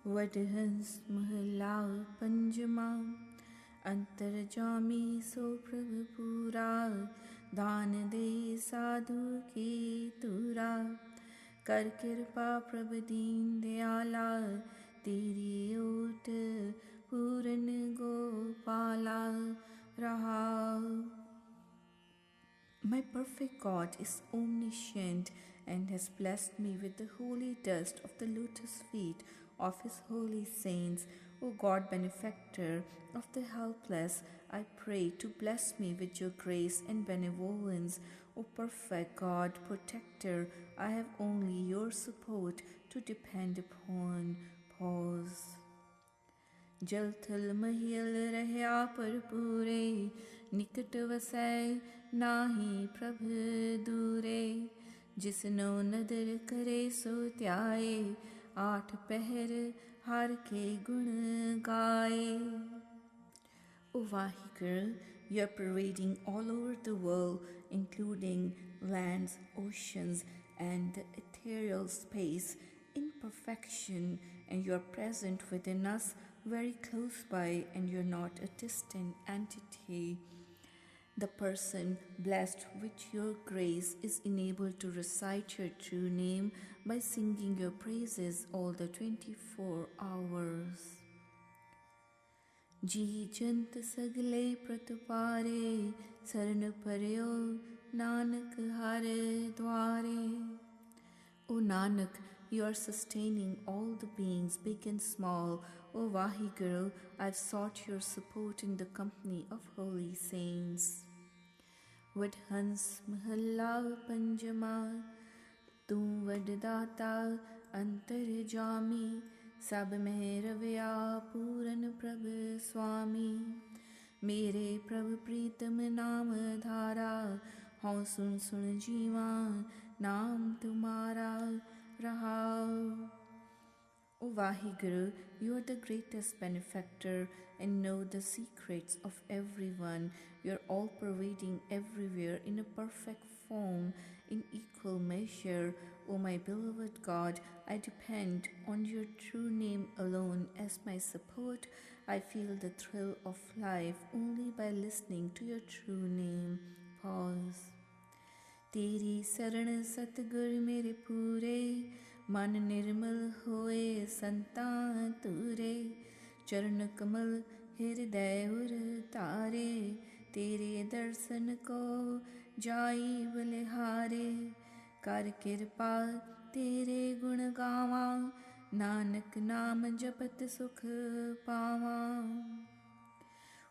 वडहंस महला पंजमा अंतर्जामी सो प्रभु पूरा दान दे साधु की तुरा कर कृपा प्रभु दीन दयाला तेरी ओट पूरन गोपाला रहा। My perfect God is omniscient and has blessed me with the holy dust of the lotus feet of His holy saints. O God, benefactor of the helpless, I pray to bless me with your grace and benevolence. O perfect God, protector, I have only your support to depend upon. Pause. जल थल महियल रहया पर पूरे निकट वसै नाही प्रभ दूरे जिसनो नदर करे सो त्याए आठ पहर हर के गुण गाए। O Vaheguru, you are parading all over the world, including lands, oceans, and the ethereal space in perfection, and you are present within us very close by, and you are not a distant entity. The person blessed with your grace is enabled to recite your true name by singing your praises all the 24 hours. जी जंत सगले प्रतुपारे शरण परयो नानक हरे द्वारे। O Nanak, you are sustaining all the beings, big and small. O Vaheguru, I have sought your support in the company of holy saints. Vadhans mahalla panjama, tu vaddata antarjami, sab mein ravya puran prabh swami। मेरे प्रभु प्रीतम नाम धारा हूँ सुन सुन जीवा नाम तुम्हारा रहा। O Vaheguru, you are the greatest benefactor and know the secrets of everyone. You are all-pervading everywhere in a perfect form, in equal measure. O my beloved God, I depend on your true name alone as my support. I feel the thrill of life only by listening to your true name. Pause. तेरी शरण सतगुर मेरे पूरे मन निर्मल होए संतान तूरे चरण कमल हृदय उर तारे तेरे दर्शन को जाई बलिहारे कर कृपा तेरे गुण गावा नानक नाम जपत सुख पावा।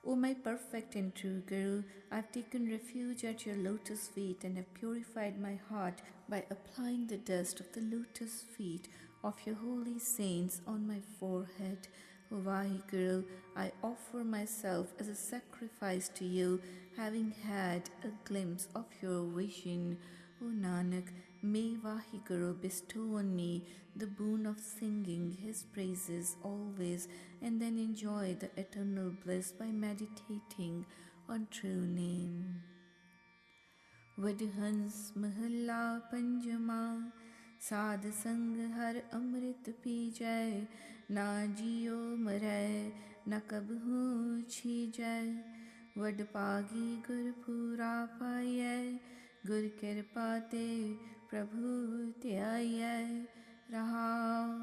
O my perfect and true Guru, I have taken refuge at your lotus feet and have purified my heart by applying the dust of the lotus feet of your holy saints on my forehead. O Vaheguru, I offer myself as a sacrifice to you, having had a glimpse of your vision. O Nanak, may Vaheguru bestow on me the boon of singing his praises always, and then enjoy the eternal bliss by meditating on true name. Vadhans mahalla panjama साध संग हर अमृत P जाए ना जियो मरै न कबहू छी जाए वड पागी गुर पूरा पाइयै गुर कृपा ते प्रभु त्याइयै रहाओ।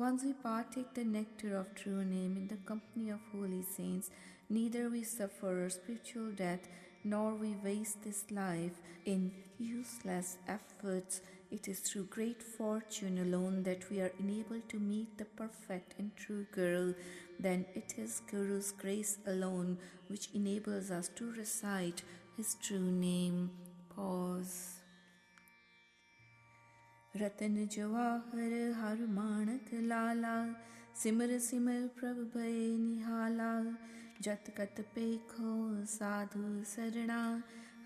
Once we partake the nectar of true name in the company of holy saints, neither we suffer spiritual death nor we waste this life in useless efforts. It is through great fortune alone that we are enabled to meet the perfect and true Guru. Then it is Guru's grace alone which enables us to recite his true name. Pause. रतन जवाहर हर माणक लाला सिमर सिमर प्रभ भय निहाला जत कत पेखो साधु सरना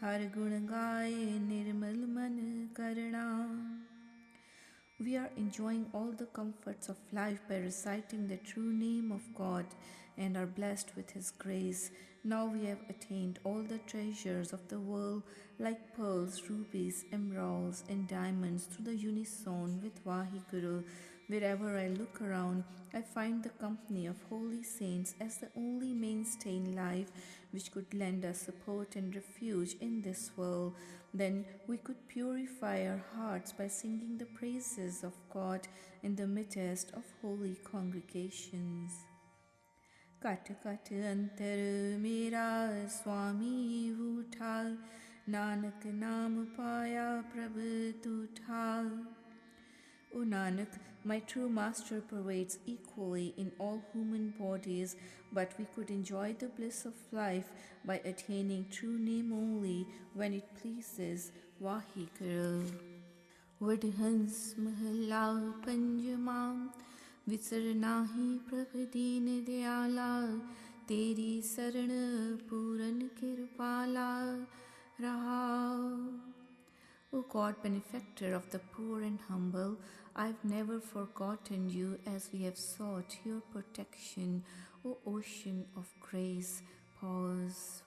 हर गुण गाए निर्मल मन करना। We are enjoying all the comforts of life by reciting the true name of God and are blessed with His grace. Now we have attained all the treasures of the world like pearls, rubies, emeralds and diamonds through the unison with Vaheguru. Wherever I look around, I find the company of holy saints as the only mainstay in life which could lend us support and refuge in this world. Then we could purify our hearts by singing the praises of God in the midst of holy congregations. Cut cut अंतर मेरा स्वामी उठा, नानक नाम पाया प्रभु तूठा. O Nanak, my true master pervades equally in all human bodies, but we could enjoy the bliss of life by attaining true name only when it pleases Vaheguru. Vadhans mahalla panjama, विसर नाही प्रभ दीन दयाला, तेरी शरण पूरन कृपाला रहा. O God, benefactor of the poor and humble, I've never forgotten you as we have sought your protection. O ocean of grace, pause.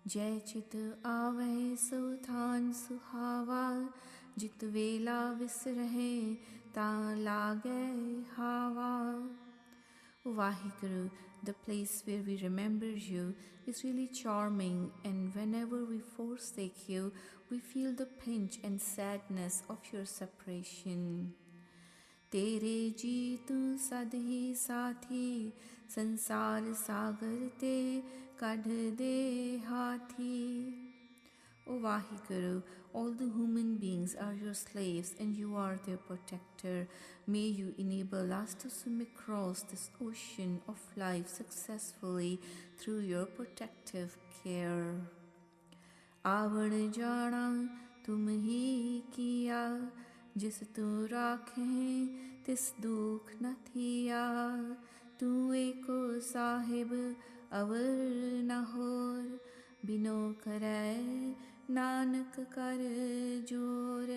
Jai chit aave suthan suhava, jit vela visrahe ta lage hava. O Vaheguru, the place where we remember you is really charming, and whenever we forsake you, we feel the pinch and sadness of your separation. Tere ji tu sadhi sathi, sansar sagar te kadh de hathi. O Vaheguru, all the human beings are your slaves and you are their protector. May you enable us to swim across this ocean of life successfully through your protective care. Avan jana tum hi kiya, jis tu rakhe tis dukh na thiya. Tu eko sahib avar na hor, bino karai Nanak kar jor.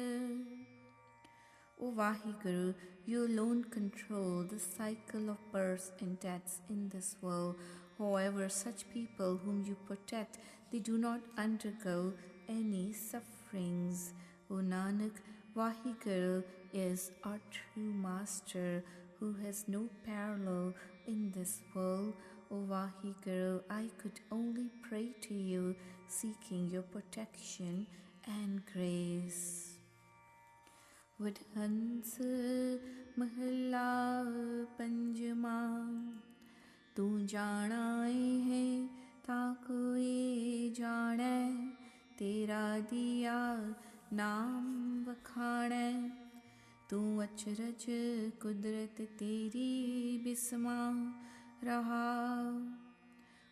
O Vaheguru, you alone control the cycle of births and deaths in this world. However, such people whom you protect, they do not undergo any sufferings. O Nanak, Vaheguru is our true master who has no parallel in this world. O Vaheguru, I could only pray to you, seeking your protection and grace. Vadhans mahalla panjama, tu jana hai ta koi jane, tera diya naam vakhane. Tu achraj kudrat teri bisma raha.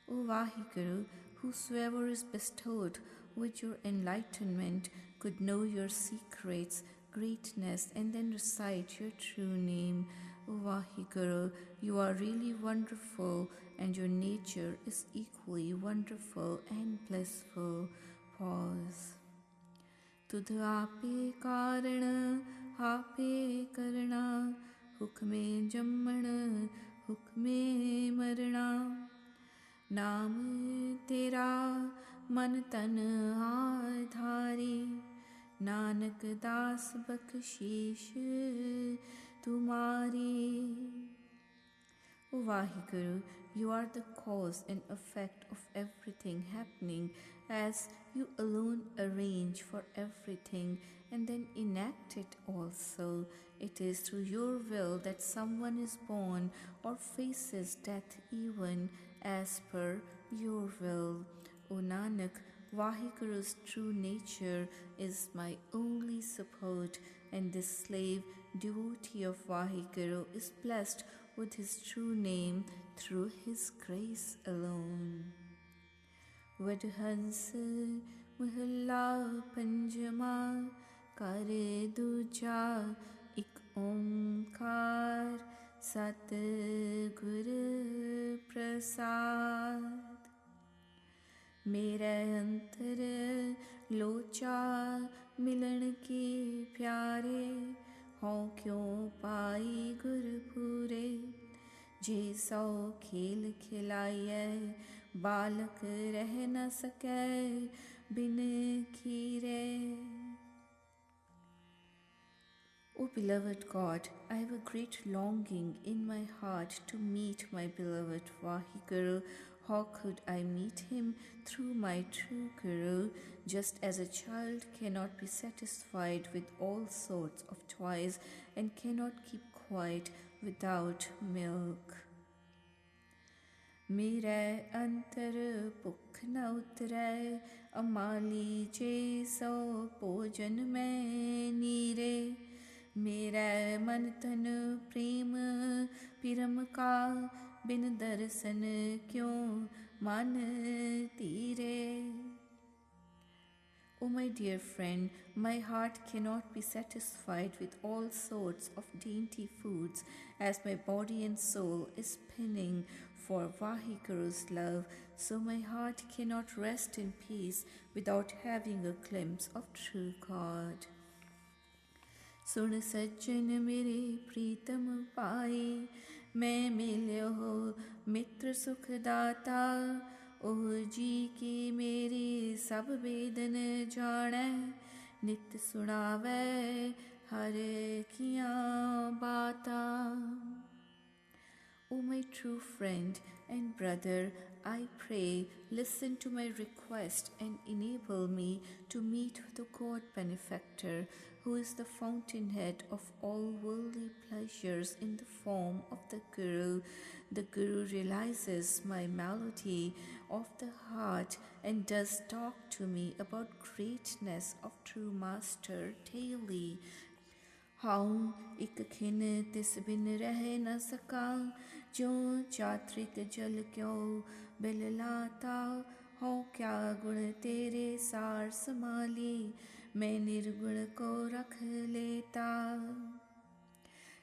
O Vaheguru, whosoever is bestowed with your enlightenment could know your secrets, greatness, and then recite your true name. O Vaheguru, you are really wonderful, and your nature is equally wonderful and blissful. Pause. Tudh ape karan, ape karna, hukme jamman, hukme marna. नाम तेरा मन तन आधारी, नानक दास बख्शीश तुम्हारी. O Vaheguru, you are the cause and effect of everything happening, as you alone arrange for everything and then enact it also. It is through your will that someone is born or faces death even as per your will. O Nanak, Vaheguru's true nature is my only support, and this slave, devotee of Vaheguru, is blessed with his true name through his grace alone. Vadhans mahalla panjama, kare duja ik omkar, Sat Gur Prasad. मेरे अंतर लोचा मिलन की प्यारे, हों क्यों पाई गुरपुरे. जे सौ खेल खिलाइए बालक रह न सके बिन खीरे. O beloved God, I have a great longing in my heart to meet my beloved Vaheguru. How could I meet him? Through my true Guru, just as a child cannot be satisfied with all sorts of toys and cannot keep quiet without milk. मेरे अंतर भुख न उतरै अमाली जे सो भोजन में नीरे मेरे मन तन प्रेम पिरम का बिन दर्शन क्यों मन तीरे. O my dear friend, my heart cannot be satisfied with all sorts of dainty foods, as my body and soul is pinning for Vaheguru's love, so my heart cannot rest in peace without having a glimpse of true God. सुन सज्जन मेरे प्रीतम पाए मैं मिल्यो हो मित्र सुखदाता ओह जी की मेरी सब वेदन जाने नित सुनावे हर कियां बाता. O my true friend and brother, I pray, listen to my request and enable me to meet the God Benefactor, who is the fountainhead of all worldly pleasures in the form of the Guru. The Guru realizes my malady of the heart and does talk to me about greatness of true Master daily. How एक खिन तिस बिन रह न सका जो चात्रिक जल क्यों बिललाता हो क्या गुण तेरे सार समाली मैं निर्गुण को रख लेता.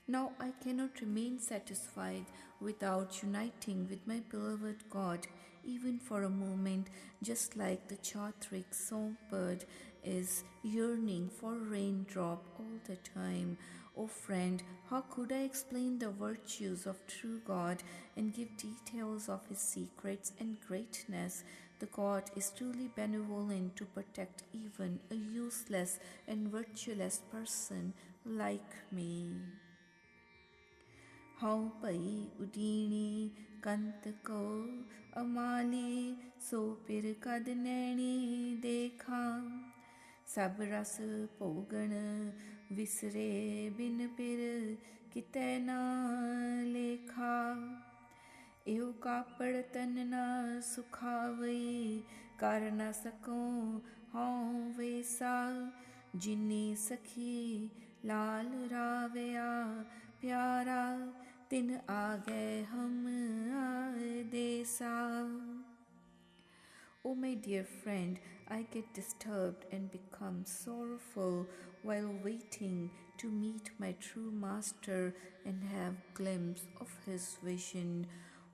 Now I cannot remain satisfied without uniting with my beloved God, even for a moment, just like the Chatrik songbird is yearning for a raindrop all the time. O friend, how could I explain the virtues of true God and give details of his secrets and greatness? The God is truly benevolent to protect even a useless and virtueless person like me. How पई उडीणी कंत को अमाली सो पिर कद नैणी देखा सब रस भोगण विसरे बिन पिर कितै ना लेखा एहो कापड़ तन ना सुखावई कर न सको हाँ वैसा जिन्नी सखी लाल रावया प्यारा तिन आगे हम देसा. O my dear friend, I get disturbed and become sorrowful while waiting to meet my true Master and have glimpse of his vision.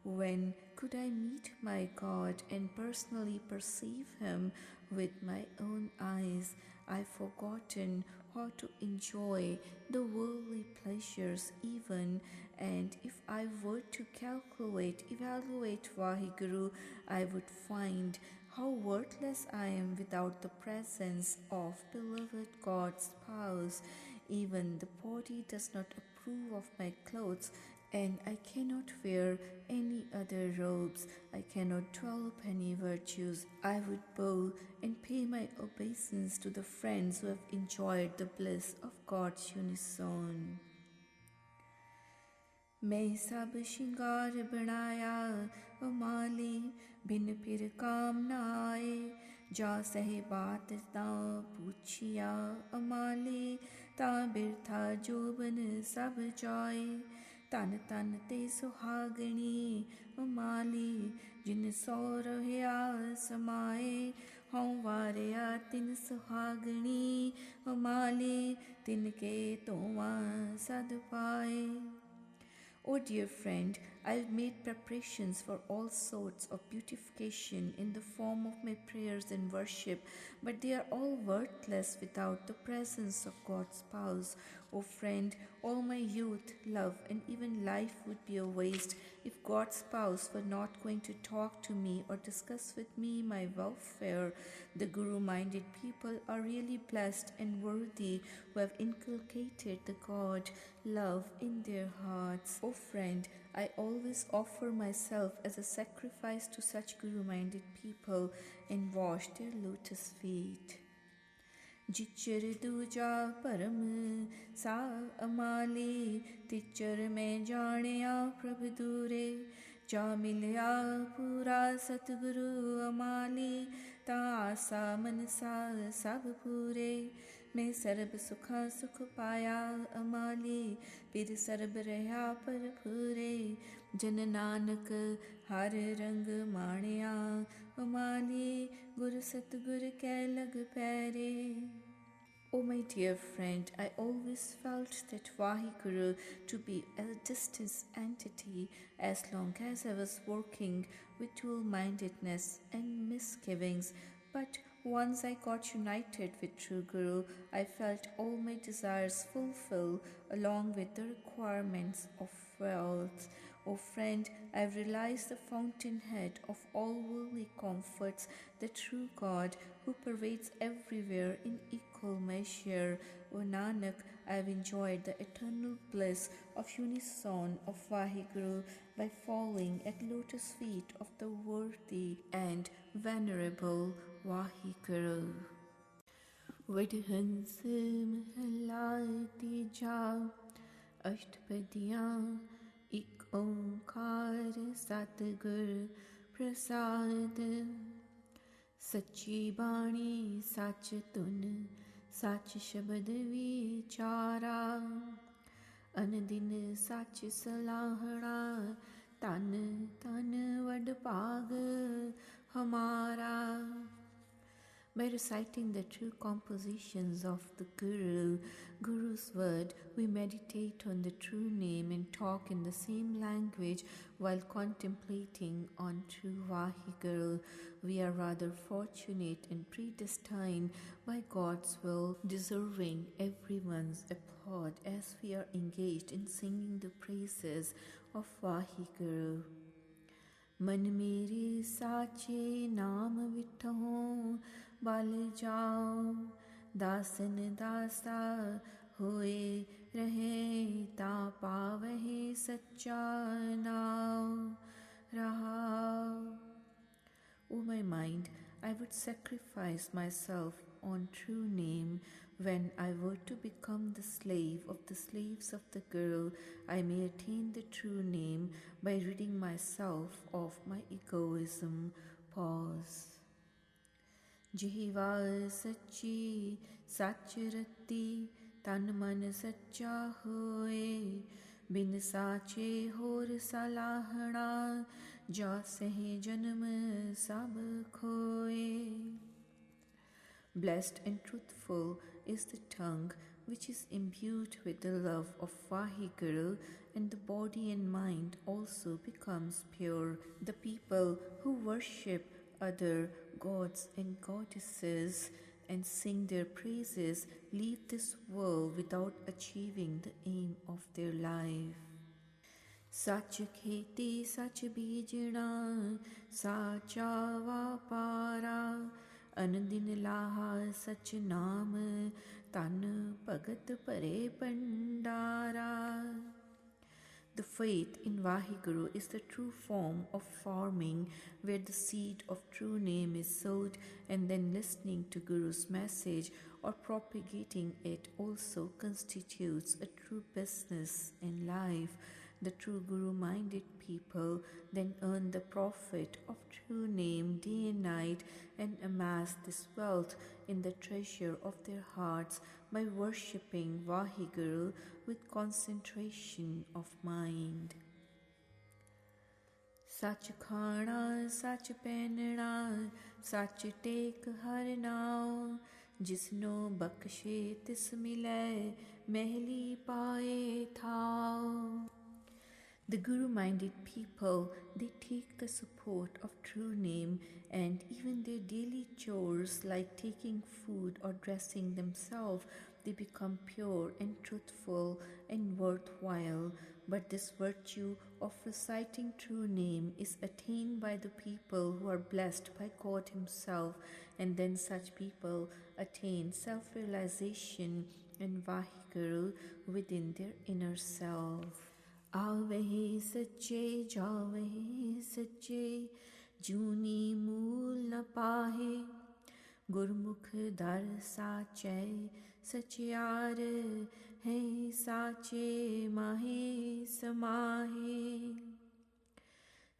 When could I meet my God and personally perceive him with my own eyes? I've forgotten how to enjoy the worldly pleasures even, and if I were to evaluate Vaheguru, I would find how worthless I am without the presence of beloved God's spouse. Even the body does not approve of my clothes, and I cannot wear any other robes. I cannot develop any virtues. I would bow and pay my obeisance to the friends who have enjoyed the bliss of God's unison. मैं सब श्रृंगार बनाया अमाली बिन फिर काम न आए जा सहे बात ता पूछिया अमाली ता बिरथा जोबन सब जाए तन तन ते सुहागणी अमाली जिन सौ रहिया समाए हूँ वारिया तिन सुहागणी अमाली तिनके तोवा सद पाए. O dear friend, I've made preparations for all sorts of beautification in the form of my prayers and worship, but they are all worthless without the presence of God's spouse. O friend, all my youth, love, and even life would be a waste if God's spouse were not going to talk to me or discuss with me my welfare. The Guru-minded people are really blessed and worthy who have inculcated the God love in their hearts. O friend, I always offer myself as a sacrifice to such Guru-minded people and wash their lotus feet. जिचर दूजा परम सा अमाली तिचर में जानिया प्रभु दूरे जा मिलया पूरा सतगुरु अमाली ता आसा मनसा सब पूरे मैं सर्ब सुखा सुख पाया अमाली फिर सर्ब रहा पर पूरे जन नानक हर रंग माणिया अमाली गुरु सतगुरु कै लग पैरे. Oh my dear friend, I always felt that Vaheguru to be a distant entity as long as I was working with dual-mindedness and misgivings, but once I got united with True Guru, I felt all my desires fulfilled along with the requirements of wealth. O friend, I have realized the fountainhead of all worldly comforts, the true God who pervades everywhere in equal measure. O Nanak, I have enjoyed the eternal bliss of unison of Vaheguru by falling at lotus feet of the worthy and venerable Vaheguru. Vidhans Mahalla Tija Ashtapadiyan Ik Omkar Satgur Prasad Sachi Bani Sach Tun Sach Shabad Vichara Anadin Sach Salahana Tan Tan Vad Pag Hamara. By reciting the true compositions of the Guru's word, we meditate on the true name and talk in the same language while contemplating on true Vaheguru. We are rather fortunate and predestined by God's will, deserving everyone's applaud as we are engaged in singing the praises of Vaheguru. मन मेरे साचे नाम विठों बल जाओ दासन दासा होए रहे ता पावहे सच्चा नाम रहा. O my mind, I would sacrifice myself on true name when I were to become the slave of the slaves of the Guru. I may attain the true name by ridding myself of my egoism. Pause. Jiva sachi sachirati tan man sacha hoye bin sache hor salahana ja sehe janam sab khoye. Blessed and truthful is the tongue which is imbued with the love of Vaheguru, and the body and mind also becomes pure. The people who worship other gods and goddesses and sing their praises leave this world without achieving the aim of their life. Sach kheti sach bijna sacha vapara Anandin laha sach naam tan bhagat pare pandara. The faith in Vaheguru is the true form of farming where the seed of true name is sowed, and then listening to Guru's message or propagating it also constitutes a true business in life. The true Guru-minded people then earn the profit of true name day and night and amass this wealth in the treasure of their hearts by worshipping Vaheguru with concentration of mind. Sach khana, sach penna, sach tek har nao, jisno bakshe tis mile, mehli paaye thao. The Guru-minded people, they take the support of true name, and even their daily chores like taking food or dressing themselves, they become pure and truthful and worthwhile. But this virtue of reciting true name is attained by the people who are blessed by God Himself, and then such people attain self-realization and Vaheguru within their inner self. Aveh sache javeh sache juni mool na pahe Gurmukh dar sache sachiar hai sache mahe samahe.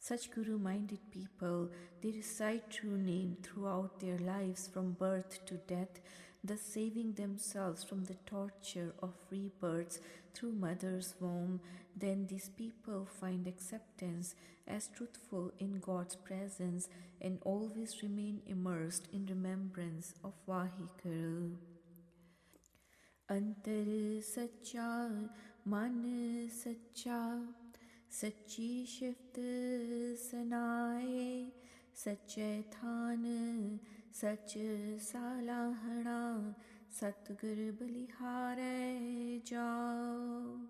Such Guru-minded people, they recite true name throughout their lives from birth to death, thus saving themselves from the torture of rebirths through mother's womb. Then these people find acceptance as truthful in God's presence and always remain immersed in remembrance of Vaheguru. Antar sacha, man sacha, सच्ची shift सनाए सच्चे थान सच सालाहना सतगुर बलिहारे जाओ.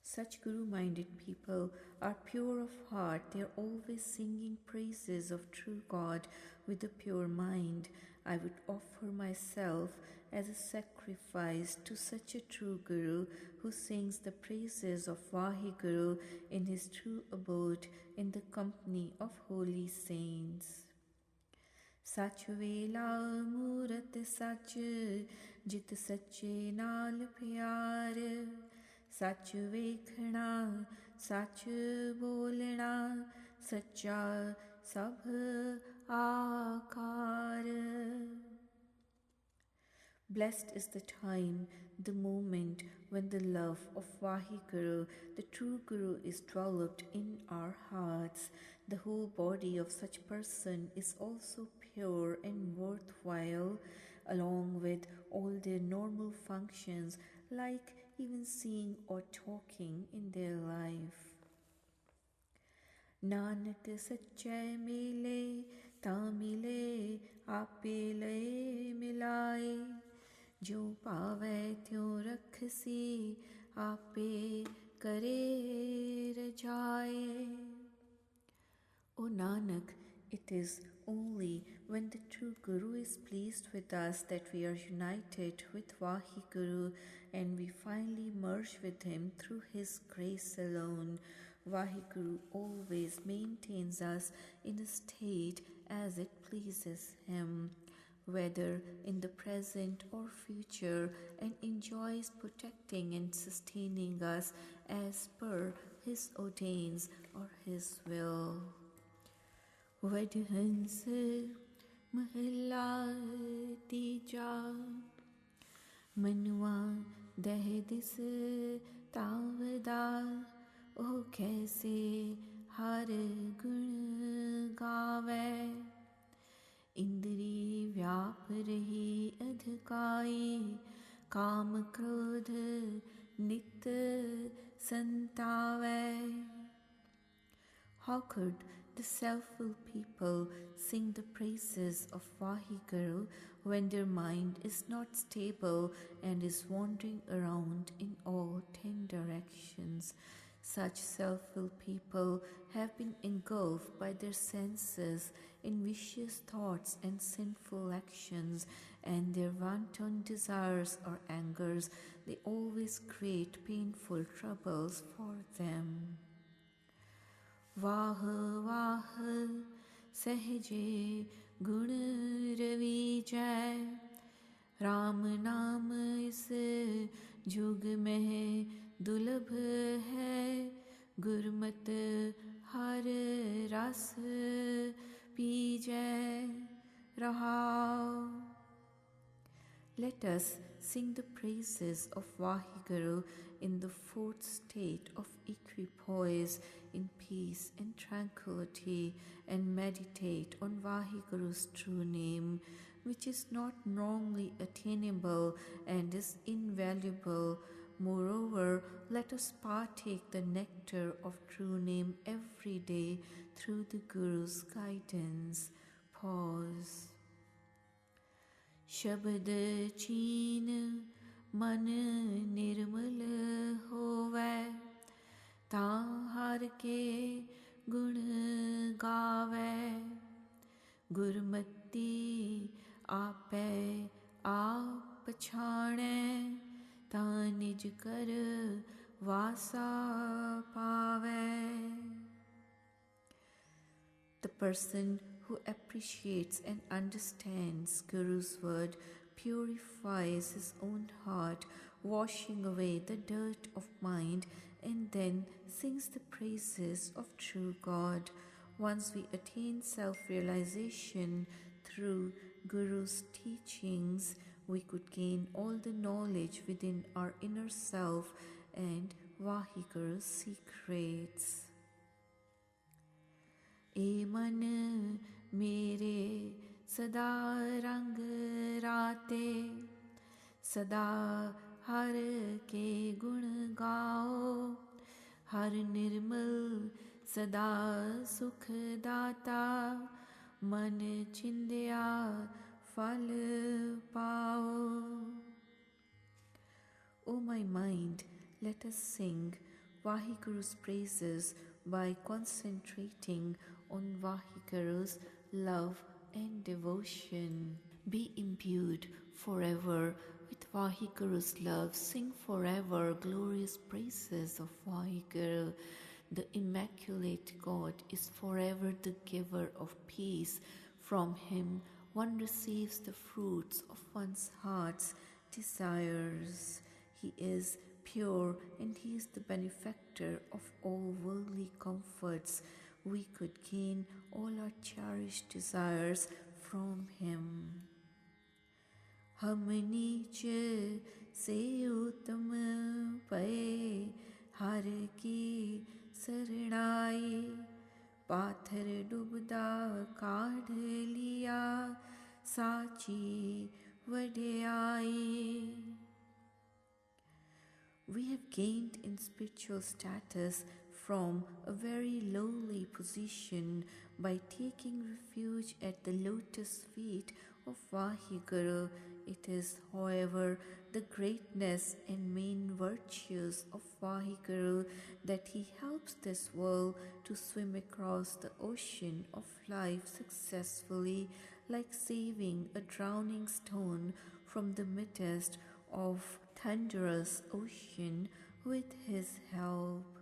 Such Guru-minded people are pure of heart. They are always singing praises of true God with a pure mind. I would offer myself as a sacrifice to such a true Guru who sings the praises of Vaheguru in his true abode in the company of holy saints. Sach vela murat sach jit sache naal pyar सच वेखना सच बोलना सच्चा सब आकार. Blessed is the time, the moment when the love of Vaheguru, the true Guru, is developed in our hearts. The whole body of such person is also pure and worthwhile, along with all their normal functions like even seeing or talking in their life. Nanak sache mile ta mile ape le milaye jo paave tyo rakhsi ape kare rajaye. O Nanak, it is only when the true Guru is pleased with us that we are united with Vaheguru and we finally merge with him through his grace alone. Vaheguru always maintains us in a state as it pleases him, whether in the present or future, and enjoys protecting and sustaining us as per his ordains or his will. Vadhans mahalla tija Manua deh dis tavda O kaise har gun gaave Indri vyap rahi adhkai Kam krodh nit santave. How could the self-willed people sing the praises of Vaheguru when their mind is not stable and is wandering around in all 10 directions? Such self-willed people have been engulfed by their senses in vicious thoughts and sinful actions, and their wanton desires or angers, they always create painful troubles for them. Vah vah sehje gun ravi jai Ram naam is jug mein dulabh hai Gurmat har ras pi jai rahao. Let us sing the praises of Vaheguru in the fourth state of equipoise, in peace and tranquility, and meditate on Vaheguru's true name, which is not wrongly attainable and is invaluable, Moreover, let us partake the nectar of true name every day through the Guru's guidance. Pause. शब्द चीन मन निर्मल होवै, ताहर के गुण गावै, गुरमति आपै आप पछाणै, ता निज कर वासा पावै. The person who appreciates and understands Guru's word purifies his own heart, washing away the dirt of mind, and then sings the praises of true God. Once we attain self-realization through Guru's teachings, we could gain all the knowledge within our inner self and Vahiguru's secrets. ए मन मेरे सदा रंग राते, सदा हर के गुण गाओ, हर निर्मल सदा सुख दाता, मन चिंदिया फल पाओ. O my mind, let us sing Vahiguru's praises by concentrating on Vahiguru's love and devotion. Be imbued forever with Vahiguru's love. Sing forever glorious praises of Vahiguru. The Immaculate God is forever the giver of peace. From Him one receives the fruits of one's heart's desires. He is pure and He is the benefactor of all worldly comforts. We could gain all our cherished desires from Him. हम नीच से उत्तम पए, हर की शरणाई, पाथर डूबदा काढ़ लिया, साची वड्याई. We have gained in spiritual status from a very lowly position by taking refuge at the lotus feet of Vahiguru. It is, however, the greatness and main virtues of Vahiguru that he helps this world to swim across the ocean of life successfully, like saving a drowning stone from the midst of thunderous ocean with his help.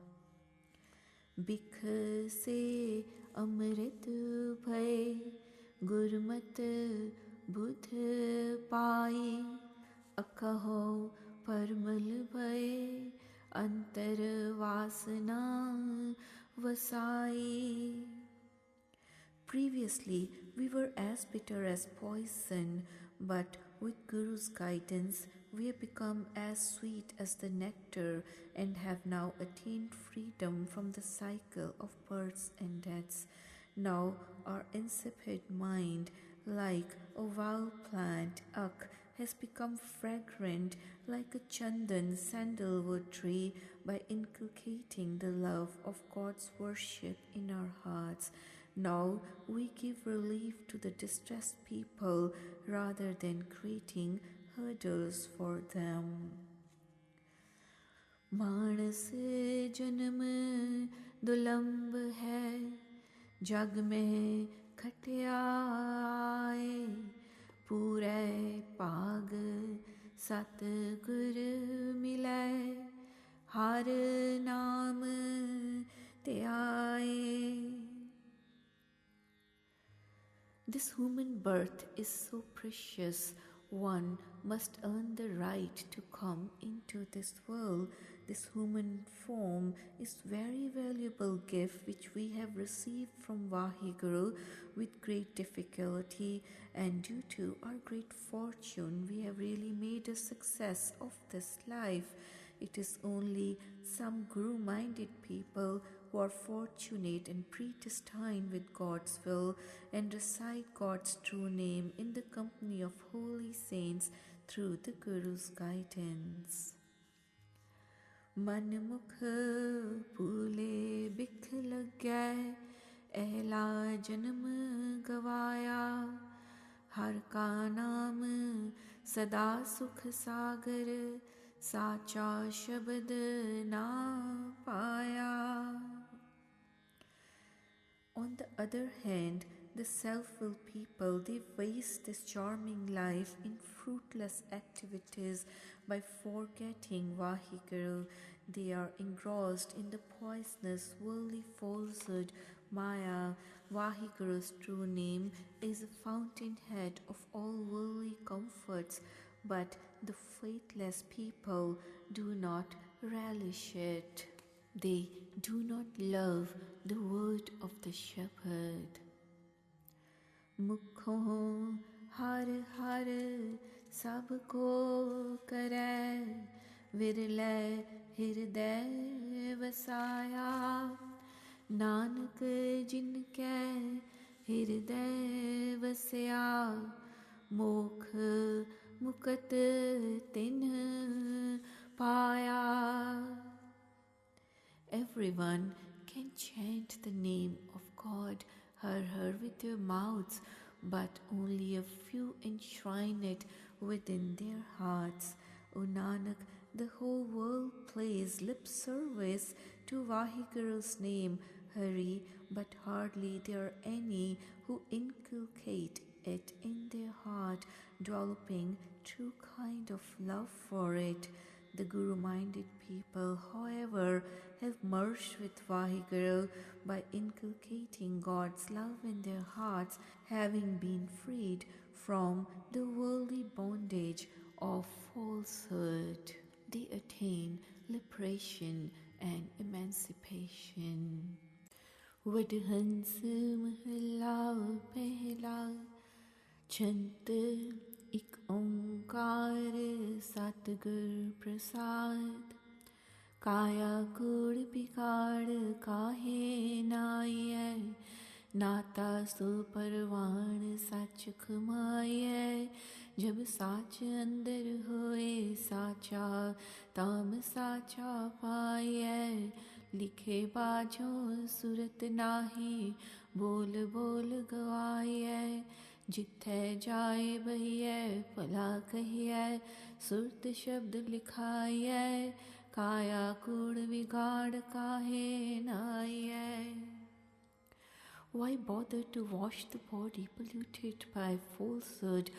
बिख से अमृत भय, गुरमत बुध पाई, अकहो परमल भय, अंतर वासना वसाई. Previously, we were as bitter as poison, but with Guru's guidance, we have become as sweet as the nectar and have now attained freedom from the cycle of births and deaths. Now our insipid mind, like a wild plant, has become fragrant like a chandan sandalwood tree by inculcating the love of God's worship in our hearts. Now we give relief to the distressed people rather than creating hurdles for them. मानस जन्म दुलंब है, जग में खटिया आए, पूरे पाग सतगुर मिलै, हर नाम त्याए. This human birth is so precious. One must earn the right to come into this world. This human form is very valuable gift which we have received from Vahiguru with great difficulty, and due to our great fortune we have really made a success of this life. It is only some Guru-minded people who are fortunate and predestined with God's will and recite God's true name in the company of holy saints through the Guru's guidance. मन मुख फूले बिख लगै, एहला जन्म गवाया। हर का नाम सदा सुख सागर, साचा शब्द ना पाया। On the other hand, the self-willed people, they waste this charming life in fruitless activities by forgetting Vaheguru. They are engrossed in the poisonous worldly falsehood, Maya. Vaheguru's true name is a fountainhead of all worldly comforts, but the faithless people do not relish it. They do not love the word of the shepherd. मुखों हर हर सबको करे, विरले हृदय वसाया। नानक जिनके हृदय वसया, मोख मुकत तिन पाया। Everyone can chant the name of God, her with their mouths, but only a few enshrine it within their hearts. O Nanak, the whole world plays lip service to Vaheguru's name, Hari, but hardly there are any who inculcate it in their heart, developing true kind of love for it. The Guru-minded people, however, have merged with Vaheguru by inculcating God's love in their hearts, having been freed from the worldly bondage of falsehood. They attain liberation and emancipation. Vadhans Mahla Pehla, Chant एक ओंकार सतगुर प्रसाद। काया कूड़ बिगाड़ काहे नाइयै, नाता सो परवान सच खमाइयै। जब साच अंदर होए साचा, ताम साचा पाइयै। लिखे बाजों सुरत नाही, बोल बोल गवाइयै। जिथे जाए बहियै भला कहियै, सुरत शब्द लिखाइयै। काया कूड़ बिगाड़ काहे नाइयै। Why bother to wash the body polluted by falsehood?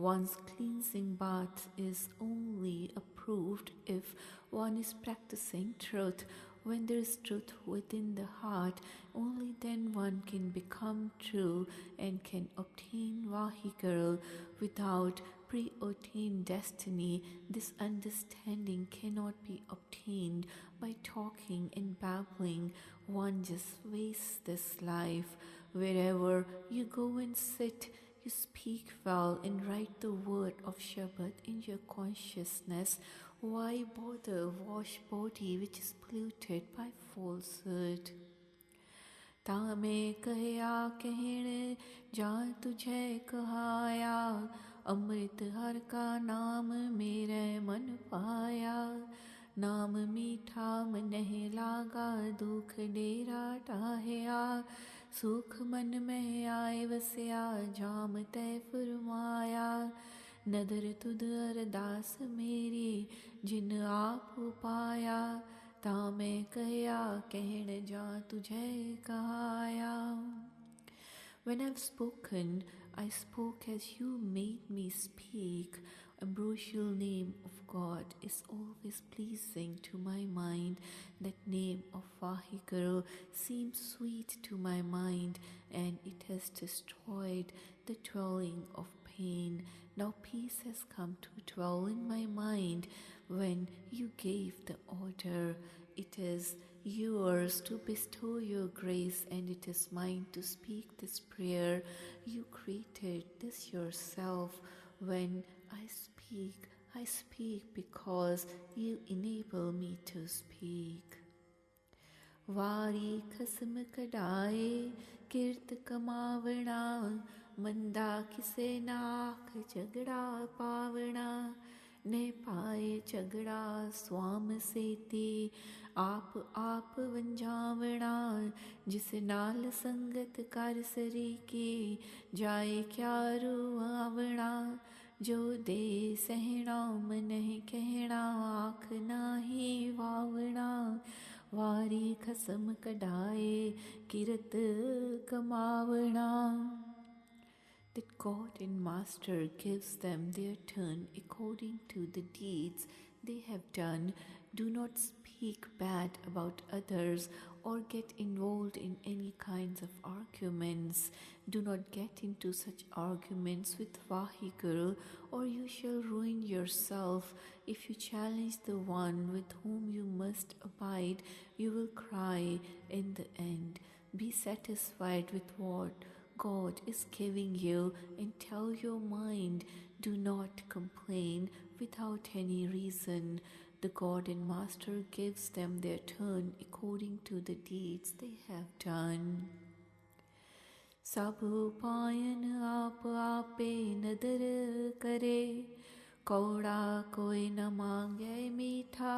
One's cleansing bath is only approved if one is practicing truth. When there is truth within the heart, only then one can become true and can obtain Vaheguru. Without preordained destiny, this understanding cannot be obtained by talking and babbling. One just wastes this life. Wherever you go and sit, you speak well and write the word of Shabad in your consciousness. Why bother wash body which is polluted by falsehood? Tame कहया कहण जान तुझे कहाया, अमृत हर का नाम मेरे मन पाया। नाम मीठा मनहि लागा, दुख डेरा टाहया। सुख मन में आए वसया, जाम तय फुरमाया। नदर तुद अरदास मेरी, जिन आप पाया। तामे कहया कहण जा तुझे कहाया। When I've spoken, I spoke as you made me speak. Ambrosial name of God is always pleasing to my mind. That name of Vaheguru seems sweet to my mind, and it has destroyed the dwelling of pain. Now peace has come to dwell in my mind when you gave the order. It is yours to bestow your grace, and it is mine to speak this prayer. You created this yourself. When I speak because you enable me to speak. वारी खसम कडाए कीर्त कमावना, मंदा किसे नाख झगड़ा पावना। ने पाए झगड़ा स्वाम सेती आप आप वंजावना जिस नाल संगत कर सरीकी जाए क्या रुआवना जो दे सहना मन कहना आख नाही वावना वारी खसम कढ़ाए किरत कमावना. That God and Master gives them their turn according to the deeds they have done. Do not speak bad about others or get involved in any kinds of arguments. Do not get into such arguments with Vahiguru, or you shall ruin yourself. If you challenge the one with whom you must abide, you will cry in the end. Be satisfied with what God is giving you and tell your mind. Do not complain without any reason. The God and Master gives them their turn according to the deeds they have done. सब उपायन आप आपे नदर करे कौड़ा कोई न मांगे मीठा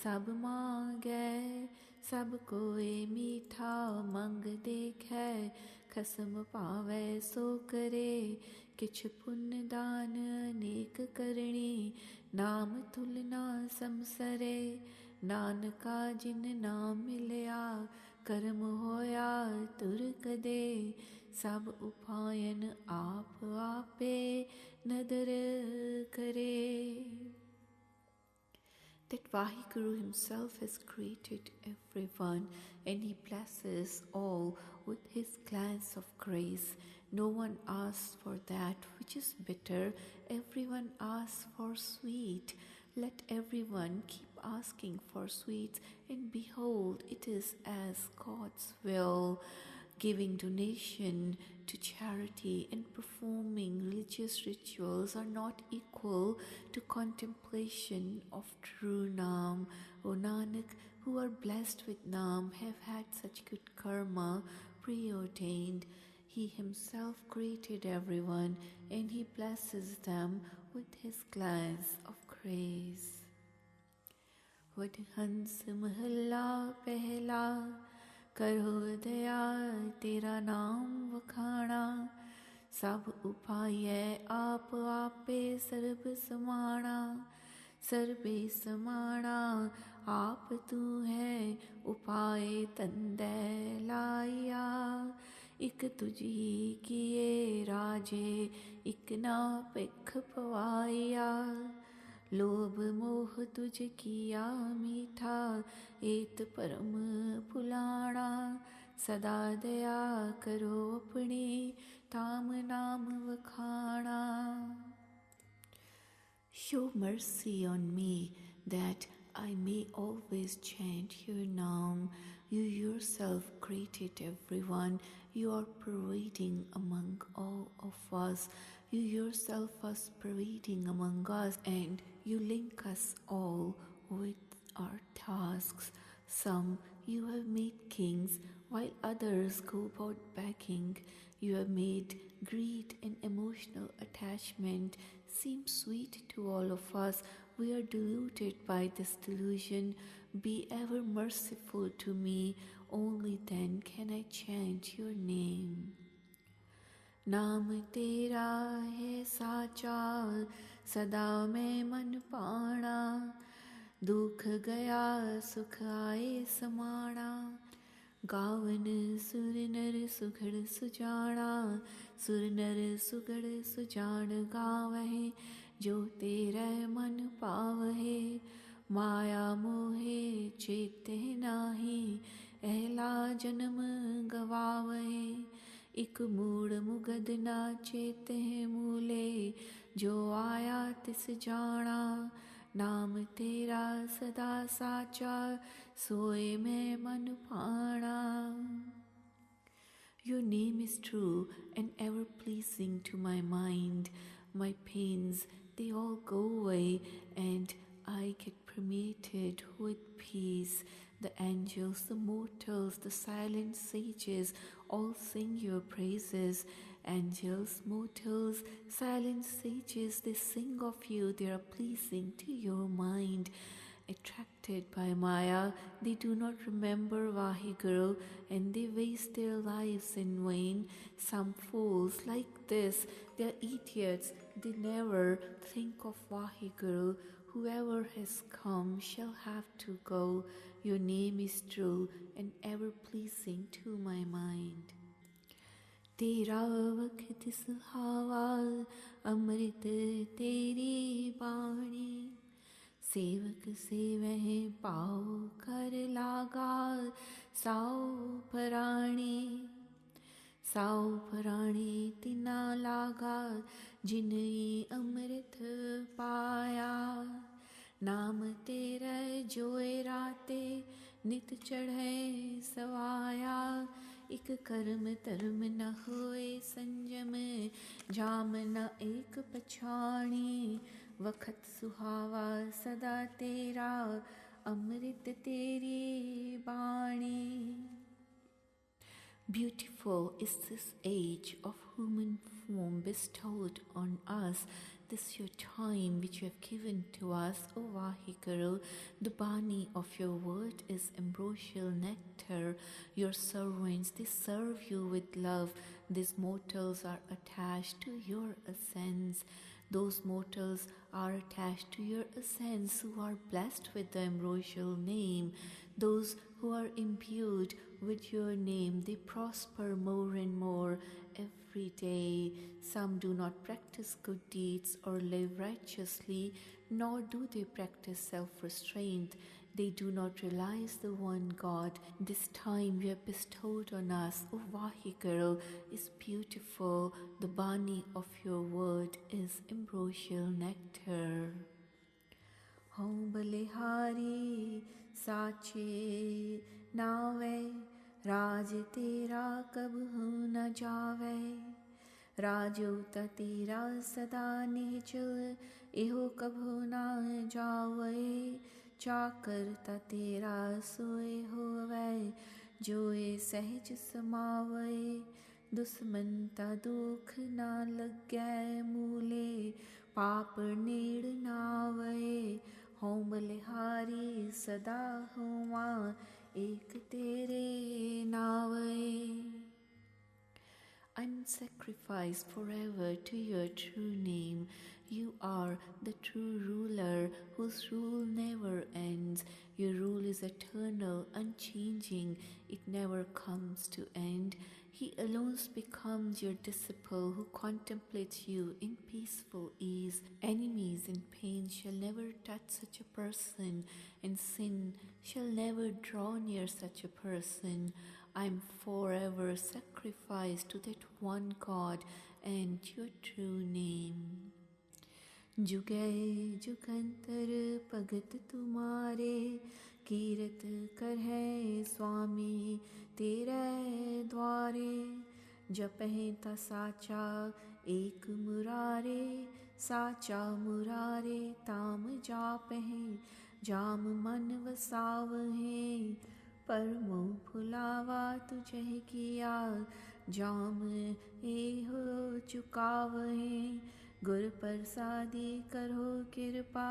सब मांगे सब कोई मीठा मंग देखे खसम पावे सो करे किछ पुण्य दान अनेक करणी नाम तुलना समसरे नानका जिन नाम मिलया कर्म होया तुर कदे सब उपायन आप आपे नदर करे. That Vahiguru himself has created everyone and he blesses all with his glance of grace. No one asks for that which is bitter, everyone asks for sweet. Let everyone keep asking for sweets, and behold, it is as God's will. Giving donation to charity and performing religious rituals are not equal to contemplation of true Naam. O Nanak, who are blessed with Naam have had such good karma preordained. He himself created everyone and he blesses them with his glance of grace. Vadhans mahalla pehla करो दया तेरा नाम वखाना सब उपाय आप आपे SERB समाना सर्बे समाना आप तू है उपाय तंदे लाया इक तुझी किए राजे इक ना पिख पवाया लोभ मोह तुझ किया मीठा एत परम पुलाना सदा दया करो अपने ताम नाम वखाना. Show mercy on me that I may always chant your name. You yourself created everyone. You are pervading among all of us. You yourself are pervading among us, and you link us all with our tasks. Some you have made kings, while others go about begging. You have made greed and emotional attachment seem sweet to all of us. We are deluded by this delusion. Be ever merciful to me, only then can I chant your name. नाम तेरा है साचा सदा में मन पाना दुख गया सुख आए समाना गावन सुर नर सुघड़ सुजाना सुर नर सुघड़ सुजान गावहे जो तेरा मन पावहे माया मोहे चेते नाही एला जन्म गवावहे इक मूड़ मुगद ना चेते मूले जो आया तिस जाना नाम तेरा सदा साचा सोए मैं मन पाना. Your name is true and ever pleasing to my mind. My pains, they all go away and I get permeated with peace. The angels, the mortals, the silent sages all sing your praises. Angels, mortals, silent sages, they sing of you, they are pleasing to your mind. Attracted by Maya, they do not remember Vaheguru and they waste their lives in vain. Some fools like this, they are idiots, they never think of Vaheguru. Whoever has come shall have to go. Your name is true and ever pleasing to my mind. तेरा वक्त सुहावा अमृत तेरी बाणी सेवक से वह पाओ कर लागा साओ पराणी तिना लागा जिनई अमृत पाया नाम तेरा जोए राते नित चढ़े सवाया इक कर्म धर्म न होए संजम जाम न एक पछाणी वखत सुहावा सदा तेरा अमृत तेरी बाणी. Beautiful is this age of human form bestowed on us, this your time which you have given to us, O Vaheguru. The Bani of your word is ambrosial nectar. Your servants, they serve you with love. These mortals are attached to your essence. Those mortals are attached to your essence who are blessed with the ambrosial name. Those who are imbued with your name, they prosper more and more every day. Some do not practice good deeds or live righteously, nor do they practice self-restraint. They do not realize the one God. This time you have bestowed on us, O Vaheguru, is beautiful. The Bani of your word is ambrosial nectar. Hum balihari साचे नावे राज तेरा कबहू न जावे राजोता तेरा सदा निश्चल इहो कबहू न जावे चाकरता तेरा सोए होवे जोए सहज समावे दुश्मनता दुख न लगे मूले पाप नेड़ नावे हों बलिहारी सदा हुआ एक तेरे नावे. Unsacrificed forever to your true name. You are the true ruler whose rule never ends. Your rule is eternal, unchanging. It never comes to end. He alone becomes your disciple who contemplates you in peaceful ease. Enemies in pain shall never touch such a person, and sin shall never draw near such a person. I am forever sacrificed to that one God and your true name. जुगे जुगंतर भगत तुम्हारे कीरत कर है स्वामी तेरे द्वारे जपहता साचा एक मुरारे साचा मुरारे ताम जापहे जाम मन वसावहे परमो फुलावा तुझे किया जाम एहो चुकावहे गुर प्रसादी करो कृपा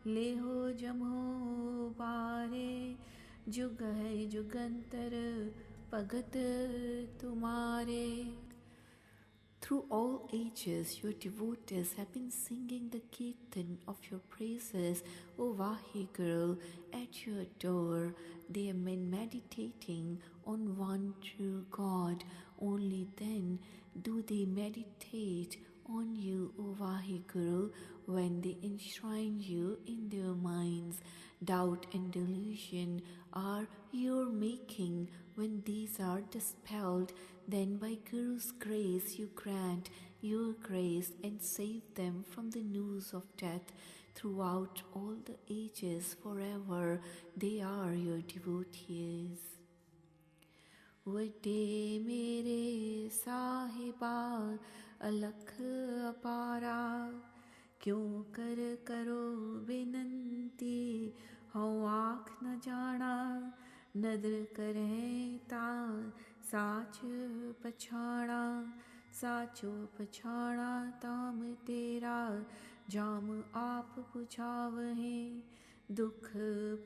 लेहो जमो बारे जुग है जुगंतर भगत तुम्हारे. Through all ages, your devotees have been singing the kirtan of your praises, O Vaheguru, at your door. They have been meditating on one true God. Only then do they meditate on you, O Vaheguru, when they enshrine you in their minds. Doubt and delusion are your making. When these are dispelled, then by Guru's grace you grant your grace and save them from the noose of death. Throughout all the ages, forever, they are your devotees. Vade mere sahiba alakh apara क्यों कर करो विनंती हूँ आँख न जाना नदर करें ता साच पछाड़ा साचो पछाणा ताम तेरा, जाम आप बुझावहें। दुख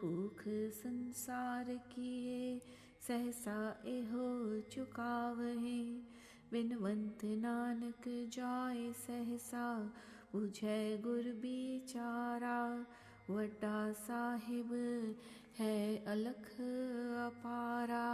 भूख संसार किए, सहसा एहो चुकावहें। बिनवंत नानक जाए सहसा, बुझै गुर बिचारा। वड्डा साहिब है अलख अपारा।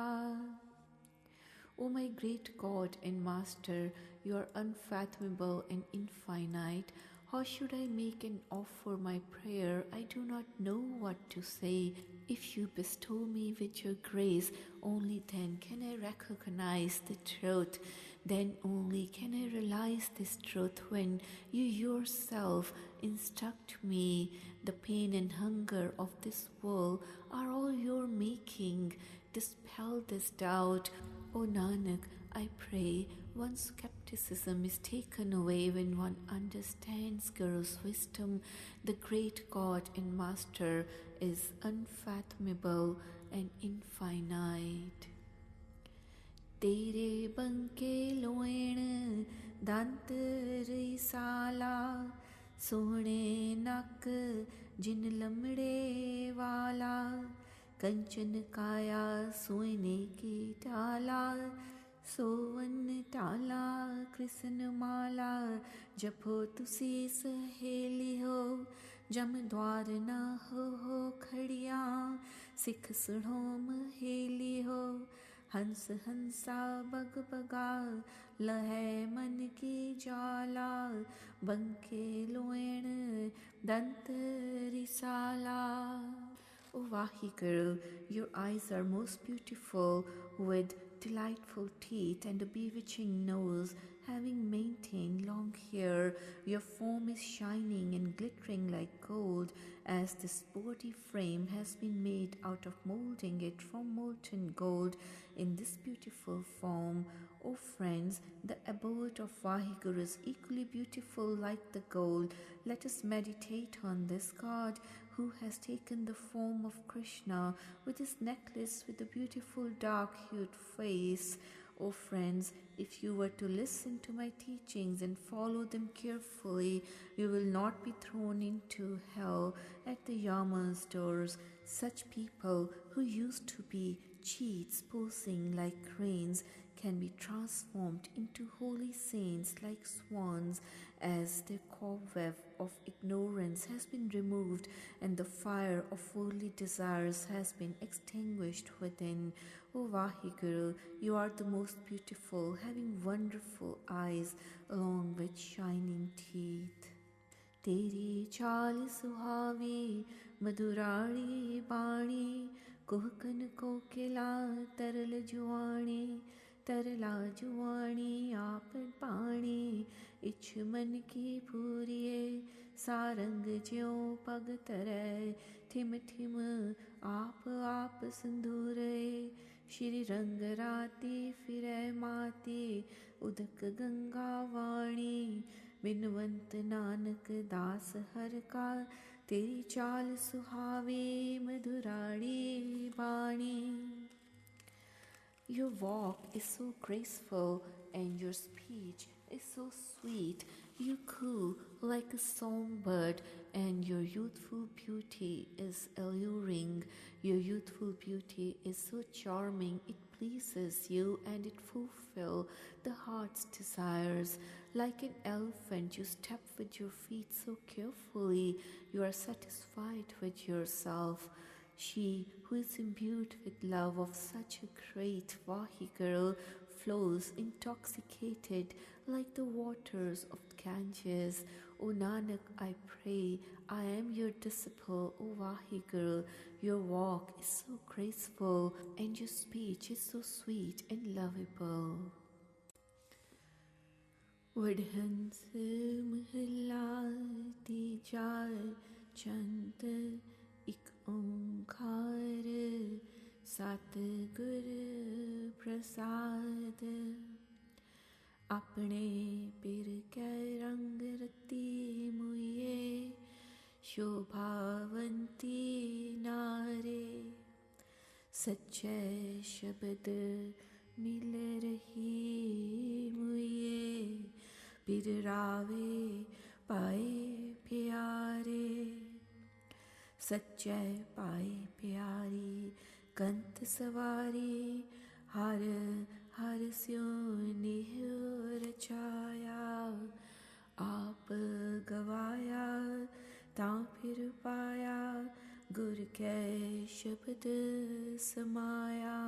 O my great God and Master, you are unfathomable and infinite. How should I make an offer my prayer? I do not know what to say. If you bestow me with your grace, only then can I recognize the truth. Then only can I realize this truth when you yourself instruct me. The pain and hunger of this world are all your making. Dispel this doubt. O Nanak, I pray, one's skepticism is taken away when one understands Guru's wisdom. The great God and Master is unfathomable and infinite. तेरे बंके लोएण दंत रिसाला, सोहणे नक जिन लमड़े वाला। कंचन काया सोने की डाला, सोवन टाला कृष्ण माला। जपो तुसी सहेली हो, जम द्वार ना हो खड़िया। सिख सुनो महेली हो, हंस हंसा बग बगा। लहै मन की जाला, बंके लोएण दंत रिसाला। O Vaheguru, your eyes are most beautiful, with delightful teeth and a bewitching nose. Having maintained long hair, your form is shining and glittering like gold, as this body frame has been made out of molding it from molten gold. In this beautiful form, O friends, the abode of Vaheguru is equally beautiful like the gold. Let us meditate on this God who has taken the form of Krishna, with his necklace with a beautiful dark-hued face. O friends, if you were to listen to my teachings and follow them carefully, you will not be thrown into hell at the Yama's doors. Such people who used to be cheats posing like cranes can be transformed into holy saints like swans, as their cobweb of ignorance has been removed and the fire of worldly desires has been extinguished within. O Vaheguru, you are the most beautiful, having wonderful eyes along with shining teeth. तेरी चाल सुहावी मधुराणी बाणी, कुहकन कोकिला तरल जुआणी। तरला जुआणी आप पाणी, इच्छ मन की पूरिये। सारंग ज्यों पग तरै, थिम थिम आप आप संधूरे। श्री रंग राती फिरै माती, उदक गंगा वाणी। बिनवंत नानक दास हर का, तेरी चाल सुहावी मधुराणी बाणी। Your walk is so graceful and your speech is so sweet. You coo like a songbird and your youthful beauty is alluring. Your youthful beauty is so charming, it pleases you and it fulfills the heart's desires. Like an elephant, you step with your feet so carefully. You are satisfied with yourself. She who is imbued with love of such a great Vaheguru flows intoxicated like the waters of Ganges. O Nanak, I pray, I am your disciple, O Vaheguru. Your walk is so graceful and your speech is so sweet and lovable. Vadhans mahalla tija chand ik ओंकार सतगुर प्रसाद। अपने पिर कै रंग रती मुए, शोभावंती नारे। सच्चे शब्द मिल रही मुझे बिररावे पाए प्यारे सच्चे पाए प्यारी कंत सवारी हर हर स्यों निह रचाया आप गवाया तां फिर पाया गुर के शब्द समाया.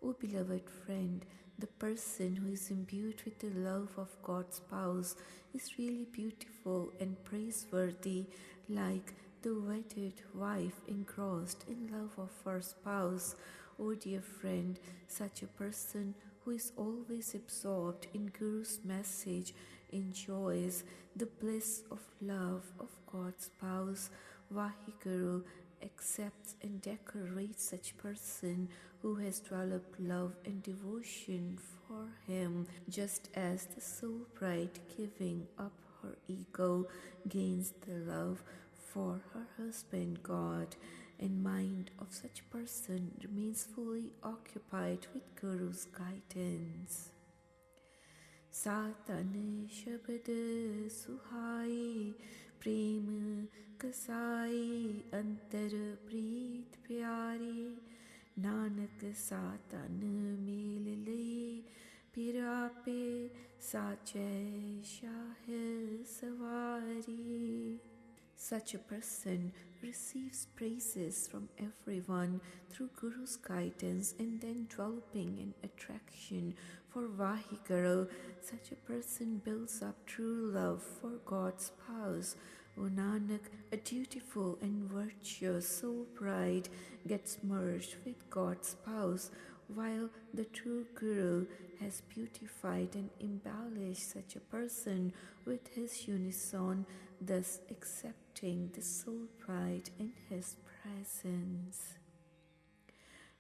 O beloved friend, the person who is imbued with the love of God's spouse is really beautiful and praiseworthy, like the wedded wife engrossed in love of her spouse. O dear friend, such a person who is always absorbed in Guru's message enjoys the bliss of love of God's spouse. Vaheguru accepts and decorates such person who has developed love and devotion for him, just as the soul bride giving up her ego gains the love for her husband God, and mind of such person remains fully occupied with Guru's guidance. सातन शब्द सुहाई प्रेम कसाई अंतर प्रीत प्यारी Nanak सातन mail ले फिर आपे साचे शाह सवारी. Such a person receives praises from everyone through Guru's guidance and then developing an attraction for Vaheguru. Such a person builds up true love for God's spouse. O Nanak, a dutiful and virtuous soul bride gets merged with God's spouse, while the true Guru has beautified and embellished such a person with his unison, thus accepting the soul bride in his presence.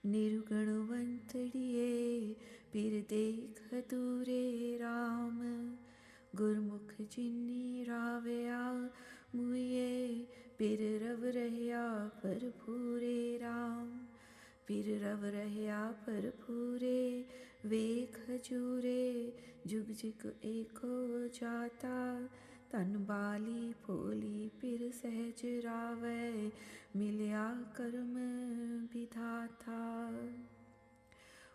Niruganavantadiye pir dekh dure Ram Gurmukh jinni ravya muye pir rav rahya par pure Ram pir rav rahya par pure vekh jure jug jug eko jata तन बाली भोली पिर सहज रावै मिलया कर्म विधाता.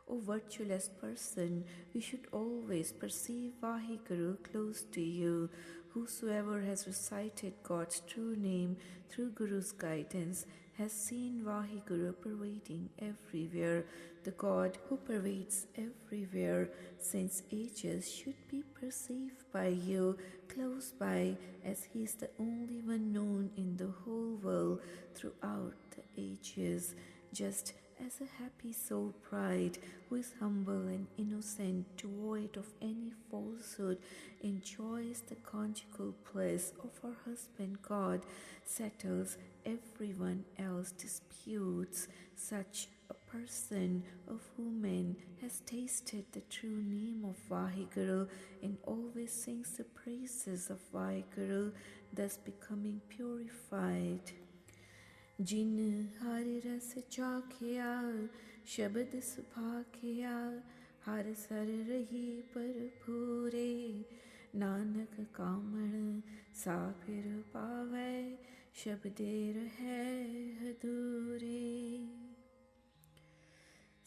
O virtueless person, you should always perceive Vaheguru close to you. Whosoever has recited God's true name through Guru's guidance has seen Vaheguru pervading everywhere. The God who pervades everywhere since ages should be perceived by you close by, as he is the only one known in the whole world throughout the ages. Just as a happy soul bride who is humble and innocent, devoid of any falsehood, enjoys the conjugal bliss of her husband God, settles everyone else's disputes, such a person of woman has tasted the true name of Vaheguru and always sings the praises of Vaheguru, thus becoming purified. जिन हर रस चाखिया शब्द सुभाखिया हर sir रही पर भूरे नानक कामण सा फिर पावै शब्दे रहे हदूरे.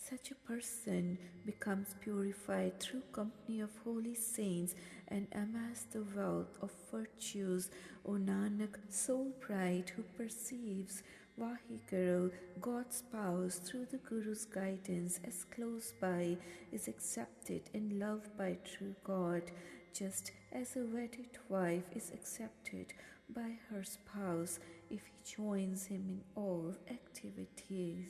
Such a person becomes purified through company of holy saints and amass the wealth of virtues. O Nanak, soul bride who perceives Vaheguru, God's spouse, through the Guru's guidance as close by, is accepted and loved by true God, just as a wedded wife is accepted by her spouse if he joins him in all activities.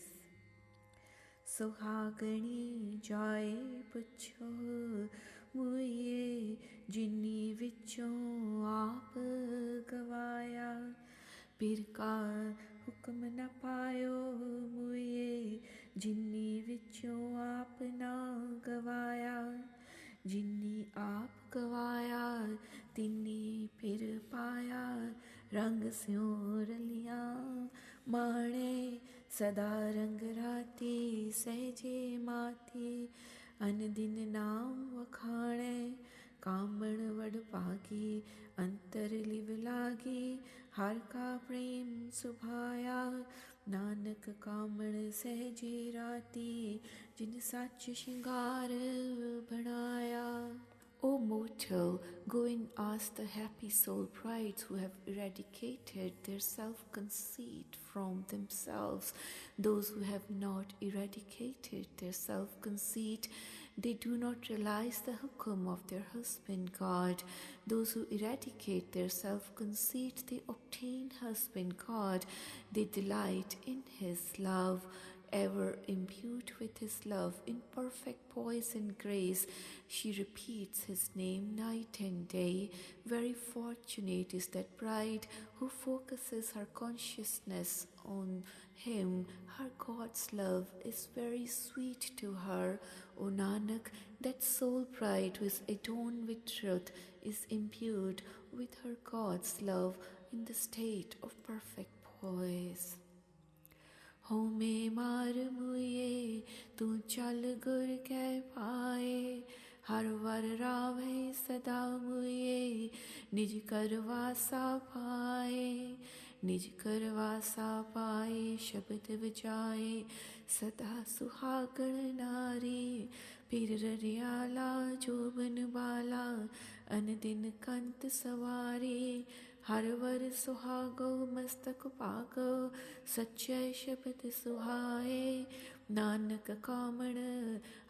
Sohagani jai pucho muye jinni vichon aap gavaya pir ka hukm na payo muye jinni vichon aap na gavaya jinni aap gavaya tinni pir paya rang syon raliyan माणे सदा रंग राती सहजे माथे अन दिन नाम वखाणे कामण वड पागी अंतर लिव लागी हर का प्रेम सुभाया नानक कामण सहजे राती जिन सच श्रृंगार बनाया. O mortal, go and ask the happy soul brides who have eradicated their self-conceit from themselves. Those who have not eradicated their self-conceit, they do not realize the hukum of their husband God. Those who eradicate their self-conceit, they obtain husband God. They delight in his love. Ever imbued with his love in perfect poise and grace, she repeats his name night and day. Very fortunate is that bride who focuses her consciousness on him. Her God's love is very sweet to her. O Nanak, that soul bride who is adorned with truth is imbued with her God's love in the state of perfect poise. हो में मार मुए तू चल गुर कै पाए हर वर रावे सदा मुए निज करवासा पाए निज करवासा पाए शब्द बजाए सदा सुहागण नारी फिर ररियाला जोबन बाला अन दिन कंत सवारी हर वर सुहागो मस्तक पागो सच्चे शब्द सुहाए नानक कामण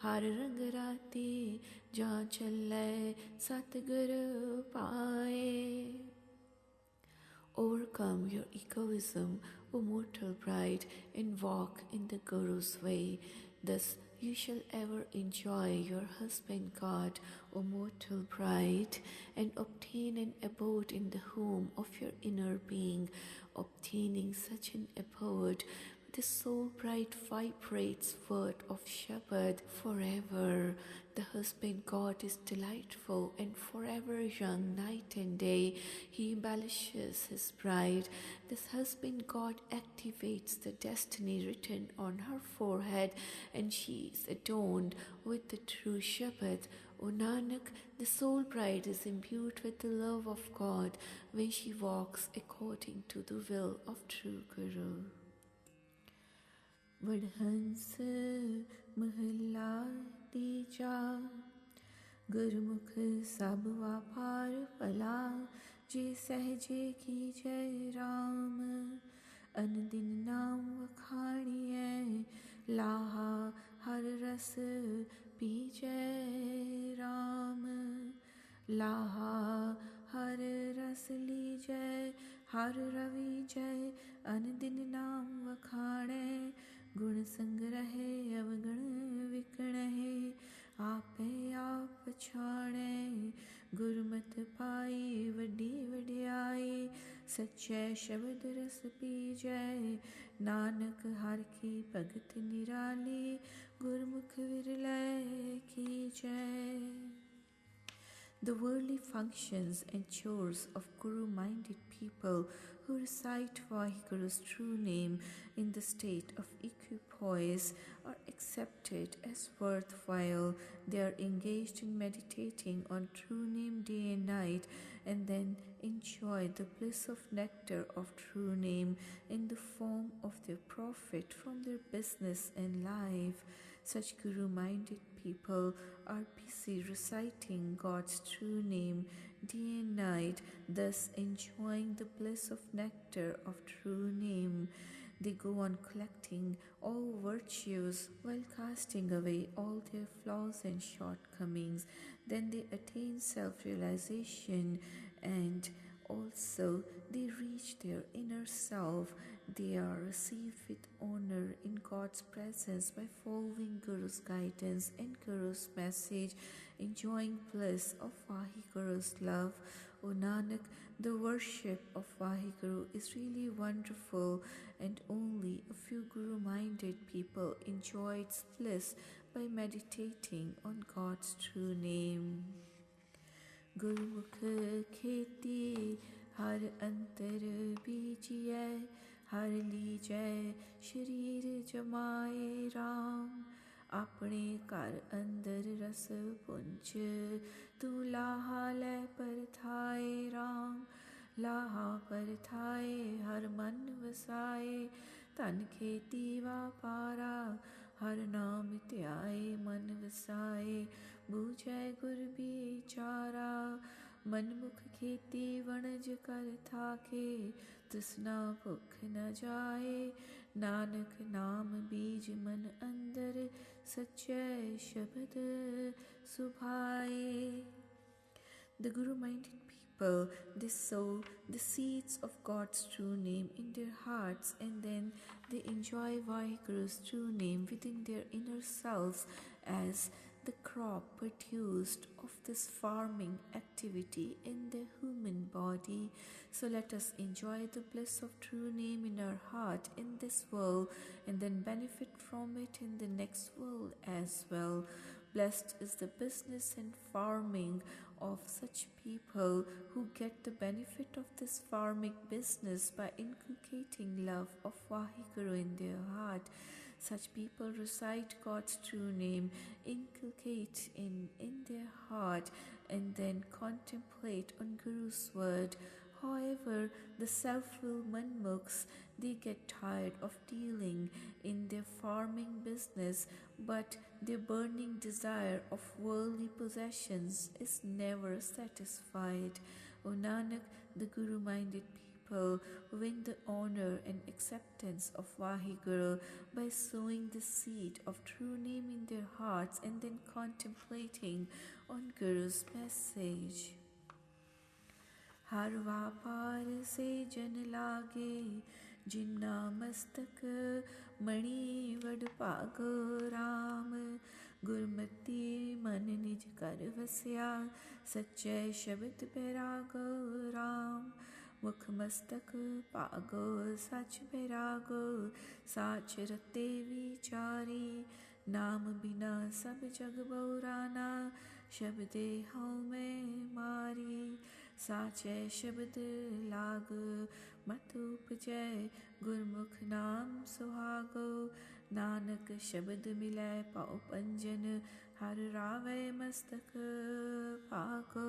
हर रंग राती जा चले सतगुर पाए. Overcome your egoism, O mortal bride, and walk in the Guru's way. Thus you shall ever enjoy your husband God, O mortal bride, and obtain an abode in the home of your inner being. Obtaining such an abode, the soul bride vibrates word of Shabad forever. The husband God is delightful and forever young night and day. He embellishes his bride. This husband God activates the destiny written on her forehead, and she is adorned with the true Shabad. O Nanak, the soul bride is imbued with the love of God when she walks according to the will of true Guru. वडहंस महला तीजा गुरमुख सब वापार भला जे सहजे की जय राम अन दिन नाम वखाणिए लाहा हर रस पी जय राम लाहा हर रस ली जय हर रवि जय अन दिन नाम वखाणे गुण संग रहे अवगुण विकण है आपे आप पछाणे गुरमत पाई वडी वडियाई सच्चे शब्द रस पी जय नानक हर की भगत निराली गुरमुख विरले की जय. The worldly functions and chores of Guru-minded people who recite Vahiguru's true name in the state of equipoise are accepted as worthwhile. They are engaged in meditating on true name day and night, and then enjoy the bliss of nectar of true name in the form of their profit from their business and life. Such Guru-minded people are busy reciting God's true name day and night, thus enjoying the bliss of nectar of true name. They go on collecting all virtues while casting away all their flaws and shortcomings. Then they attain self-realization, and also they reach their inner self. They are received with honor in God's presence by following Guru's guidance and Guru's message, enjoying bliss of Vahiguru's love. O Nanak, the worship of Vahiguru is really wonderful, and only a few Guru-minded people enjoy its bliss by meditating on God's true name. Gurumukh kheti har antar bijiye हर लीजै शरीर जमाए राम। अपने घर अंदर रस पुंज तू लाहा लै परथाए राम। लाहा परथाए हर मन वसाए धन खेती वापारा। हर नाम ध्याए मन वसाए बूझै गुर बिचारा। मनमुख खेती वणज कर थाके तृष्णा भुख न जाए। नानक नाम बीज मन अंदर सच्चे शब्द सुभाए। The Guru-minded people, they sow the seeds of God's true name in their hearts, and then they enjoy Vaheguru's true name within their inner selves as the crop produced of this farming activity in the human body. So let us enjoy the bliss of true name in our heart in this world, and then benefit from it in the next world as well. Blessed is the business and farming of such people who get the benefit of this farming business by inculcating love of Vaheguru in their heart. Such people recite God's true name, inculcate in their heart, and then contemplate on Guru's word. However, the self-willed manmukhs, they get tired of dealing in their farming business, but their burning desire of worldly possessions is never satisfied. O Nanak, the Guru-minded people win the honor and acceptance of Vaheguru by sowing the seed of true name in their hearts and then contemplating on Guru's message. हर वापार से जन लागे जिन्ना मस्तक मणि वड भागो राम। गुरमति मन निज कर वसया सच्चे शब्द बैरागो राम। मुख मस्तक पागो सच बैरागो साच रते विचारी। नाम बिना सब जग बौराना शब्दे हूँ मैं मारी। साचे शब्द लाग मत उपजै गुरमुख नाम सुहागो। नानक शब्द मिलै पाओ पंजन हर रावै मस्तक भागो।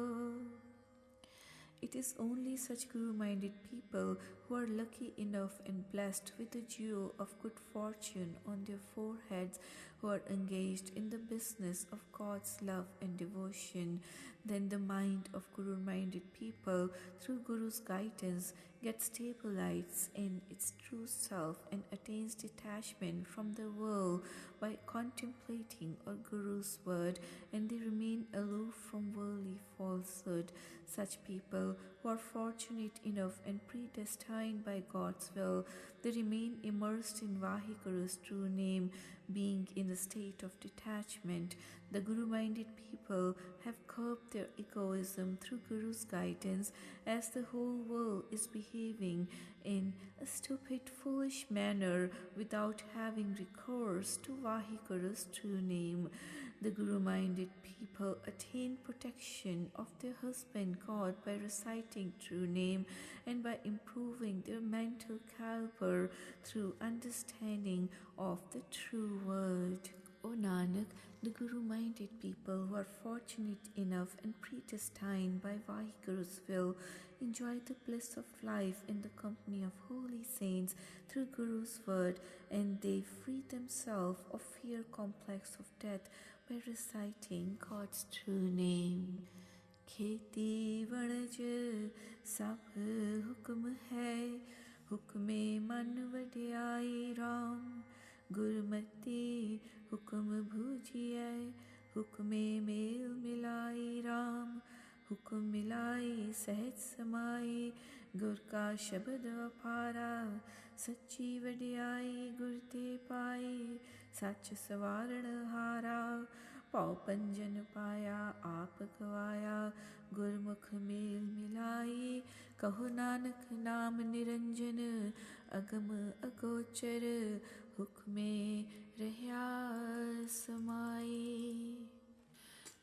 It is only such Guru-minded people who are lucky enough and blessed with the jewel of good fortune on their foreheads, who are engaged in the business of God's love and devotion. Then the mind of Guru-minded people, through Guru's guidance, gets stabilized in its true self and attains detachment from the world by contemplating on Guru's word, and they remain aloof from worldly falsehood. Such people who are fortunate enough and predestined by God's will, they remain immersed in Vaheguru's true name, being in a state of detachment. The Guru-minded people have curbed their egoism through Guru's guidance, as the whole world is behaving in a stupid, foolish manner without having recourse to Vaheguru's true name. The Guru-minded people attain protection of their husband God by reciting true name and by improving their mental caliber through understanding of the true word. O Nanak, the Guru-minded people who are fortunate enough and predestined by Vaheguru's will enjoy the bliss of life in the company of holy saints through Guru's word, and they free themselves of fear complex of death by reciting God's true name. खेती वणज सब हुक्म है हुक्मे मन वड्याई राम। गुरमति हुक्म भूजिए हुक्मे mail मिलाई राम। हुक्म मिलाई सहज समाई गुर का शब्द अपारा। सच्ची वड्याई गुर ते पाई सच सवारण हारा। पाओ पंजन पाया आप गवाया गुरमुख मेल मिलाई। कहो नानक नाम निरंजन अगम अगोचर हुक्मे रह्या समाई.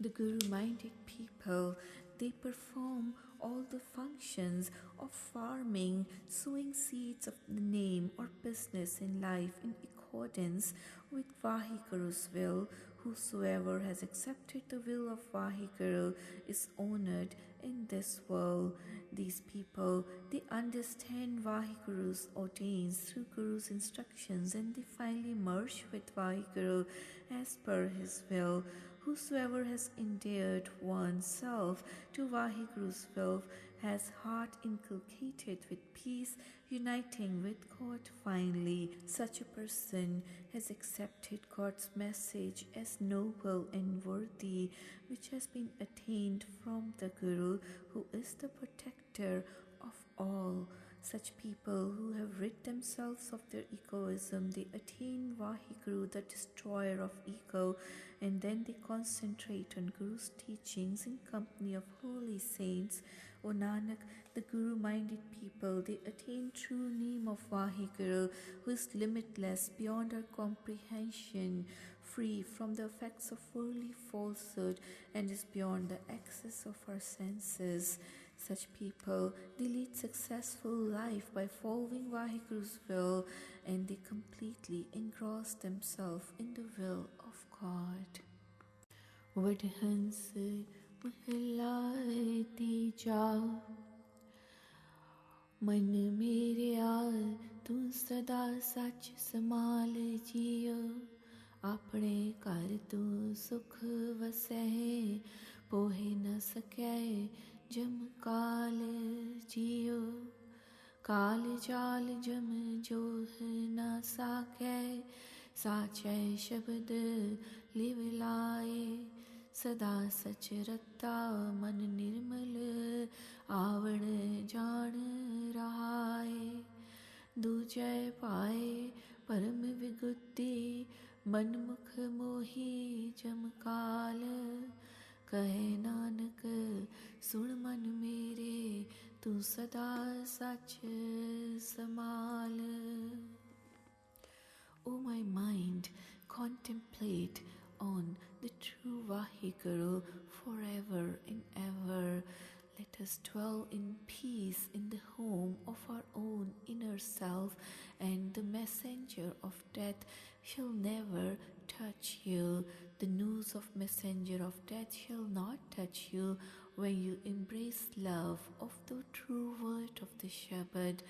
The Guru-minded people, they perform all the functions of farming, sowing seeds of the name or business in life in accordance with Vahiguru's will. Whosoever has accepted the will of Vahiguru is honored in this world. These people, they understand Vahiguru's ordains through Guru's instructions, and they finally merge with Vahiguru as per his will. Whosoever has endeared oneself to Vahiguru's will has heart inculcated with peace, uniting with God finally. Such a person has accepted God's message as noble and worthy, which has been attained from the Guru, who is the protector of all. Such people who have rid themselves of their egoism, they attain Vahiguru, the destroyer of ego, and then they concentrate on Guru's teachings in company of holy saints. O Nanak, the Guru-minded people, they attain true name of Vahiguru, who is limitless, beyond our comprehension, free from the effects of worldly falsehood, and is beyond the access of our senses. Such people, they lead successful life by following Vahiguru's will, and they completely engross themselves in the will of God. Vadhans mahla tija, मन मेरे तू सदा सच समाल जियो, अपने घर तू सुख वसै, पोहे न सकै जम काल जियो, काल जाल जम जोह न साकै, साचै शब्द लिवलाए, सदा सच रता मन निर्मल, आवण जान रहाए, दूजै पाए परम विगुति, मनमुख मोही जमकाल, कहे नानक सुन मन मेरे, तू सदा सच समाल. O my mind, contemplate on the true Vahiguru forever and ever. Let us dwell in peace in the home of our own inner self, and the messenger of death shall never touch you. The news of messenger of death shall not touch you when you embrace love of the true word of the Shabad.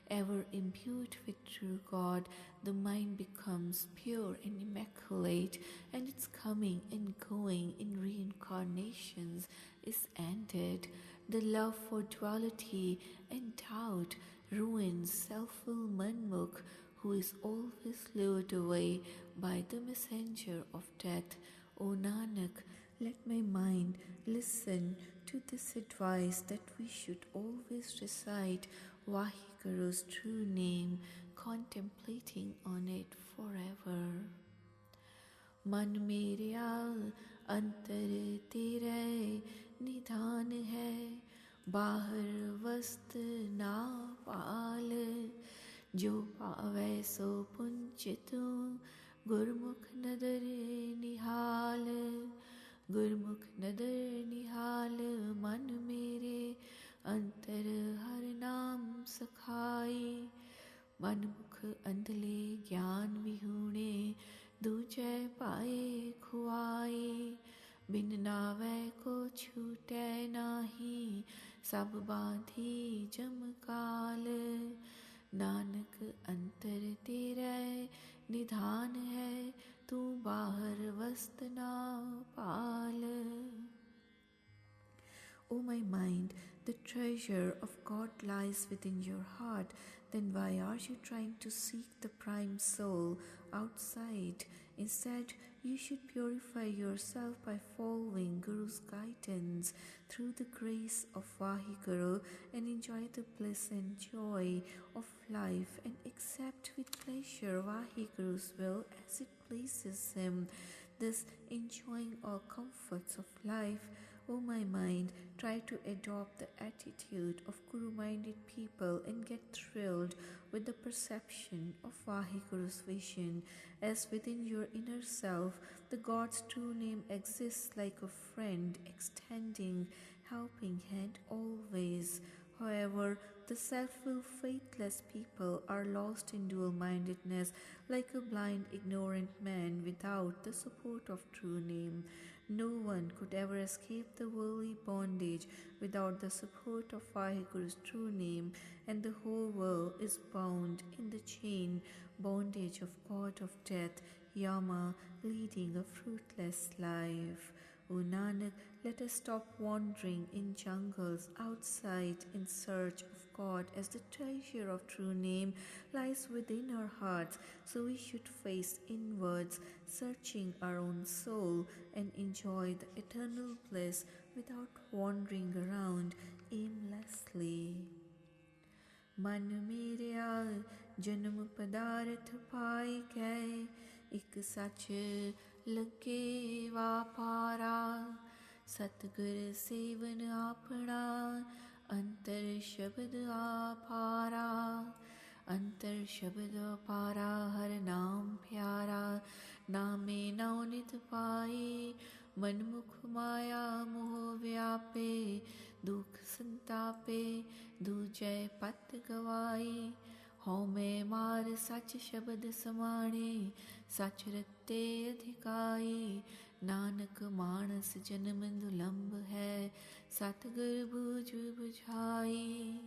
Ever imbued with true God, the mind becomes pure and immaculate, and its coming and going in reincarnations is ended. The love for duality and doubt ruins selfful Manmukh, who is always lured away by the messenger of death. O Nanak, let my mind listen to this advice that we should always recite Vahiguru's true name, contemplating on it forever. मन मेरा अंतर तेरे निधान है, बाहर वस्त ना पाल, जो पावै सो पुंचितु, गुरमुख नदर निहाल, गुरमुख नदर निहाल, मन मेरे अंतर हर नाम सखाई, मनमुख अंधले ज्ञान विहूणे, दूजै पाए खुआई, बिन नावै को छूटै नाही, सब बांधी जमकाल, नानक अंतर तेरे निधान है, तू बाहर वस्त ना पाल. O my mind, the treasure of God lies within your heart. Then why are you trying to seek the prime soul outside? Instead, you should purify yourself by following Guru's guidance through the grace of Vahiguru, and enjoy the bliss and joy of life, and accept with pleasure Vahiguru's will as it pleases him, thus enjoying all comforts of life. O my mind, try to adopt the attitude of Guru-minded people and get thrilled with the perception of Vahiguru's vision, as within your inner self the God's true name exists like a friend extending helping hand always. However, the self-willed, faithless people are lost in dual-mindedness like a blind, ignorant man without the support of true name. No one could ever escape the worldly bondage without the support of Vaheguru's true name, and the whole world is bound in the chain bondage of God of death, Yama, leading a fruitless life. O Nanak, let us stop wandering in jungles outside in search of God, as the treasure of true name lies within our hearts. So we should face inwards, searching our own soul, and enjoy the eternal bliss without wandering around aimlessly. मन मेरिया जन्म पदार्थ पाई कै एक सच लगे वापारा सतगुर seven आपना अंतर शब्द आपारा अंतर शब्द अपारा हर नाम प्यारा नामे नवनित पाए मनमुख माया मोह व्यापे दुख संतापे दूजय पत गवाए हौ मैं मार सच शब्द समाणे सच रते अधिकाए नानक मानस जन्म दुलंभ है सतगुर बूझ बुझाए.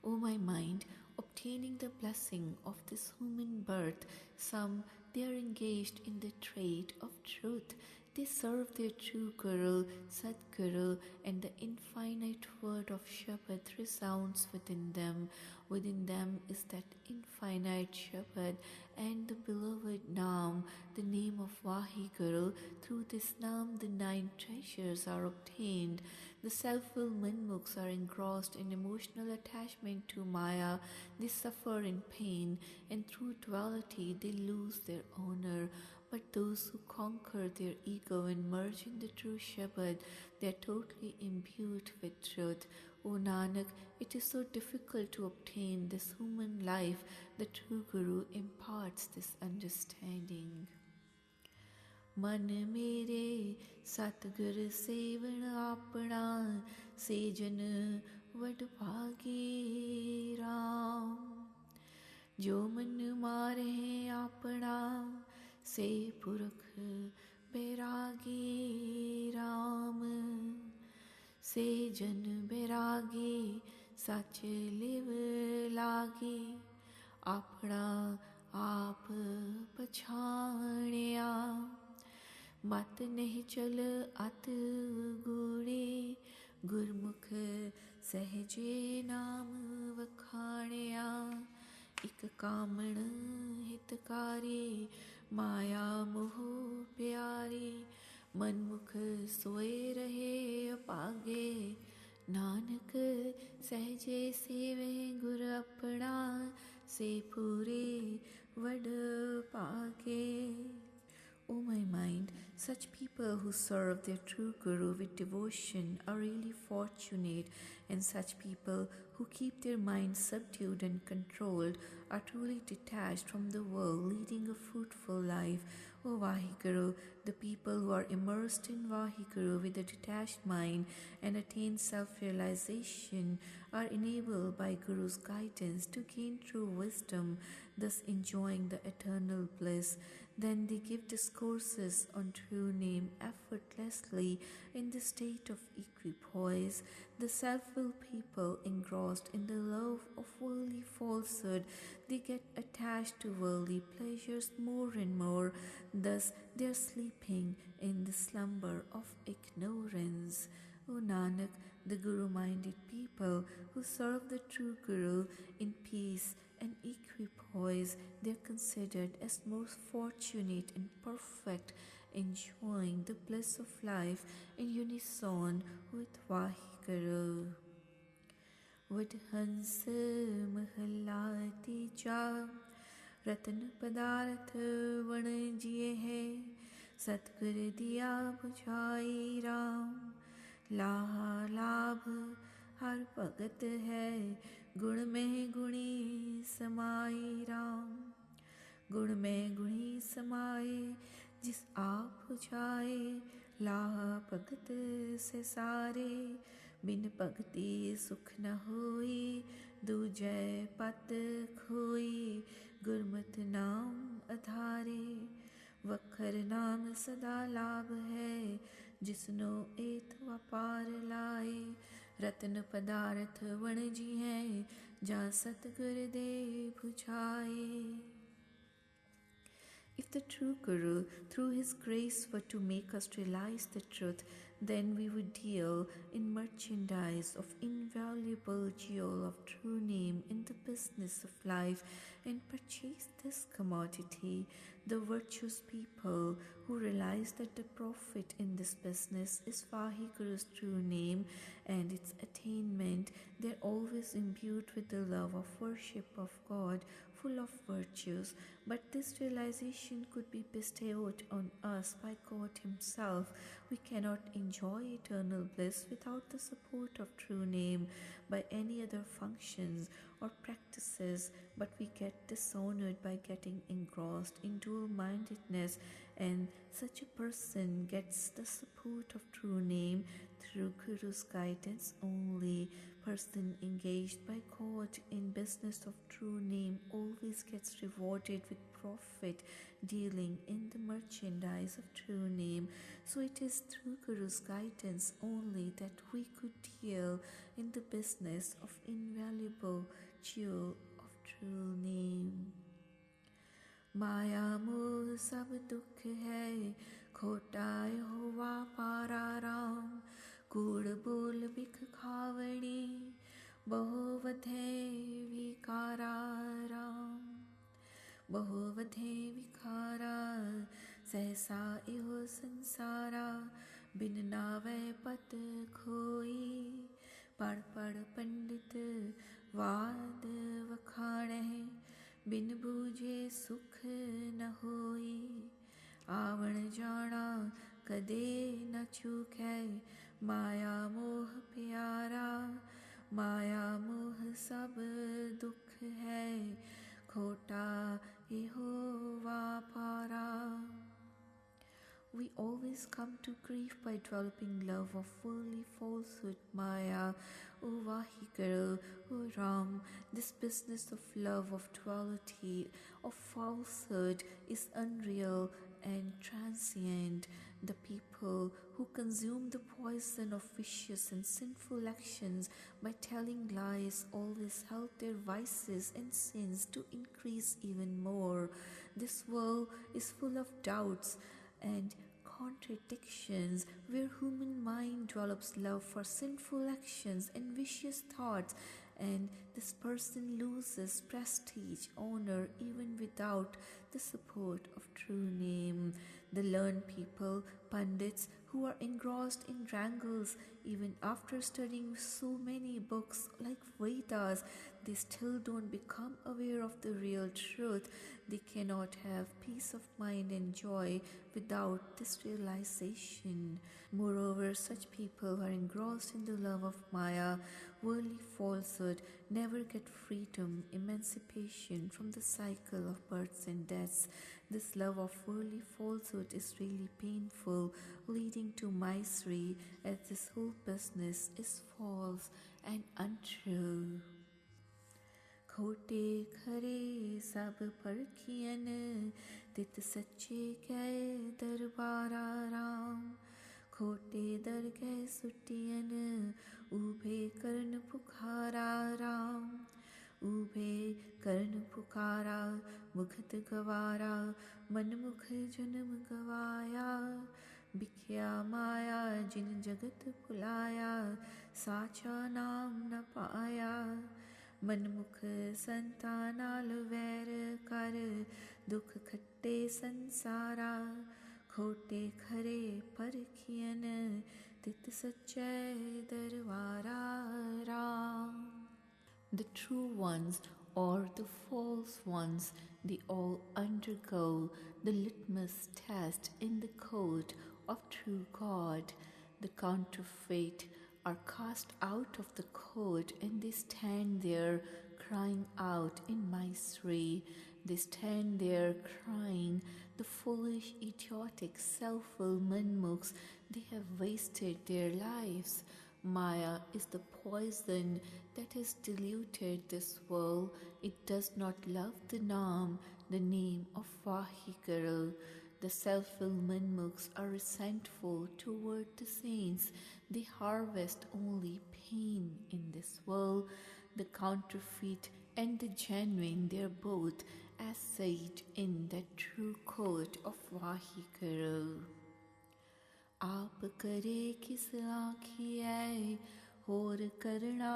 O my mind, obtaining the blessing of this human birth, some they are engaged in the trade of truth. They serve their true Guru, Sadguru, and the infinite word of Shabad resounds within them. Within them is that infinite Shabad and the beloved Naam, the name of Vaheguru. Through this Naam, the 9 treasures are obtained. The self-willed Manmukhs are engrossed in emotional attachment to Maya. They suffer in pain, and through duality they lose their honor. But those who conquer their ego and merge in the true Shabad, they are totally imbued with truth. O Nanak, it is so difficult to obtain this human life. The true Guru imparts this understanding. मन मेरे सतगुर seven आपना Schezwan वड भागे राम जो मन मारे आपना से पुरख बैरागी राम से जन बैरागी सच लिव लागी अपना आप पछाणिया मत नहीं चल अत गूढ़े गुरमुख सहजे नाम वखाणिया इक कामण हितकारी माया मोह प्यारी मनमुख सोए रहे अपागे नानक सहजे सेवे गुर अपना से पूरे वड पागे. O my mind, such people who serve their true Guru with devotion are really fortunate, and such people who keep their minds subdued and controlled are truly detached from the world, leading a fruitful life. O Vaheguru, the people who are immersed in Vaheguru with a detached mind and attain self-realization are enabled by Guru's guidance to gain true wisdom, thus enjoying the eternal bliss. Then they give discourses on true name effortlessly in the state of equipoise. The self-willed people engrossed in the love of worldly falsehood, they get attached to worldly pleasures more and more. Thus they are sleeping in the slumber of ignorance. O Nanak, the Guru-minded people who serve the true Guru in peace and equipoise, they are considered as most fortunate and perfect, enjoying the bliss of life in unison with Vaheguru. Vadhans mahalla tija रतन पदार्थ वण जिए है सतगुर दिया बुझाई राम लाहा लाभ हर भगत है गुण में गुणी समाई राम गुण में गुणी समाए जिस आप बुझाए लाह भगत से सारे, बिन भगति सुख न होई, दूजै पत खोई, गुरमत नाम आधारे। वखर नाम सदा लाभ है, जिसनो एत व्यापार लाए, रत्न पदार्थ वण जी हैं, जा सतगुर दे बुझाए। If the true Guru, through his grace, were to make us realize the truth, then we would deal in merchandise of invaluable jewel of true name in the business of life and purchase this commodity. The virtuous people who realize that the profit in this business is Vahiguru's true name and its attainment, they're always imbued with the love of worship of God, full of virtues, but this realization could be bestowed on us by God Himself. We cannot enjoy eternal bliss without the support of true name by any other functions or practices, but we get dishonored by getting engrossed in dual-mindedness, and such a person gets the support of true name through Guru's guidance only. Person engaged by God in business of true name always gets rewarded with profit dealing in the merchandise of true name. So it is through Guru's guidance only that we could deal in the business of invaluable jewel of true name. माया मोह सब दुख है, खोटा हो व्यापारा राम, कूड़ बोल बिख खावड़ी, बहुवधे विकारा राम। बहुवधे विकारा, सहसा इहो संसारा, बिन नावे पत खोई, पढ़ पंडित वाद वखाणे, बिन बूझे सुख न होई, आवण जाना कदे न चूकै, माया मोह प्यारा, माया मोह सब दुख है, खोटा इहो व्यापारा। We always come to grief by developing love of worldly falsehood, Maya. O Vahiguru, O Ram, this business of love, of duality, of falsehood is unreal and transient. The people who consume the poison of vicious and sinful actions by telling lies always help their vices and sins to increase even more. This world is full of doubts and contradictions, where human mind develops love for sinful actions and vicious thoughts, and this person loses prestige, honor, even without the support of true name. The learned people, Pandits, who are engrossed in wrangles, even after studying so many books like Vedas, they still don't become aware of the real truth. They cannot have peace of mind and joy without this realization. Moreover, such people who are engrossed in the love of Maya, worldly falsehood, never get freedom, emancipation from the cycle of births and deaths. This love of worldly falsehood is really painful, leading to misery, as this whole business is false and untrue. खोटे खरे सब परखियन, तित सच्चे कै दरबारा राम। खोटे दर कै सुटियन, ऊभे करन पुकारा राम। ऊभे करन पुकारा, मुखत गवारा, मन मुख जन्म गवाया। बिख्या माया जिन जगत भुलाया, साचा नाम न पाया। मनमुख संता नाल वैर कर, दुख खट्टे संसारा। खोटे खरे परखियन, तित सच्चे दरबारा Ram. The true ones or the false ones, they all undergo the litmus test in the court of true God. The counterfeit are cast out of the court, and they stand there crying out in misery. They stand there crying, the foolish, idiotic, self-willed manmukhs, they have wasted their lives. Maya is the poison that has diluted this world. It does not love the name of Vaheguru. The self-willed manmukhs are resentful toward the saints. They harvest only pain in this world. The counterfeit and the genuine, they are both essayed in the true court of Vaheguru. आप करे किस आँखिए होर करना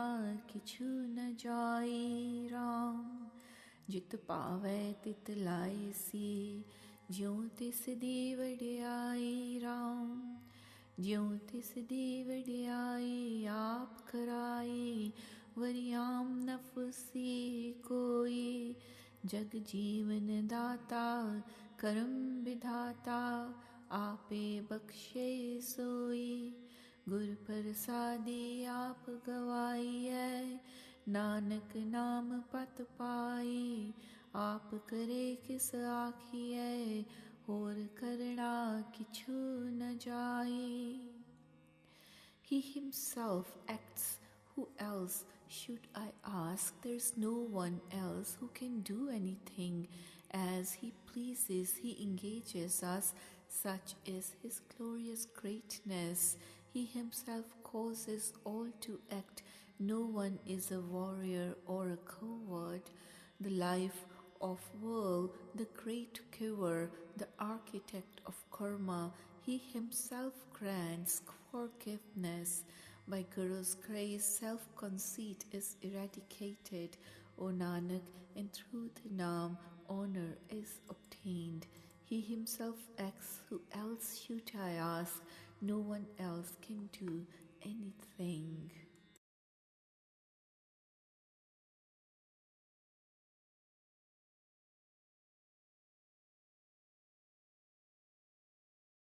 किछु न जाई राम जित पावै तित लाई सी ज्यों तिस दी वड्याई राम ज्यों तिस दी वड्याई आप कराई वरियाम नफसी कोई जग जीवन दाता करम विधाता आपे बख्शे सोई गुर प्रसादी आप गवाइए नानक नाम पत पाई आप करे किस आखिए होर करना किछु न जाई. He himself acts. Who else should I ask? There's no one else who can do anything. As he pleases, he engages us. Such is his glorious greatness. He himself causes all to act. No one is a warrior or a coward. The life of world, the great giver, the architect of karma, he himself grants forgiveness. By Guru's grace, self-conceit is eradicated, O Nanak, and through the Naam, honor is obtained. He himself acts. Who else should I ask? No one else can do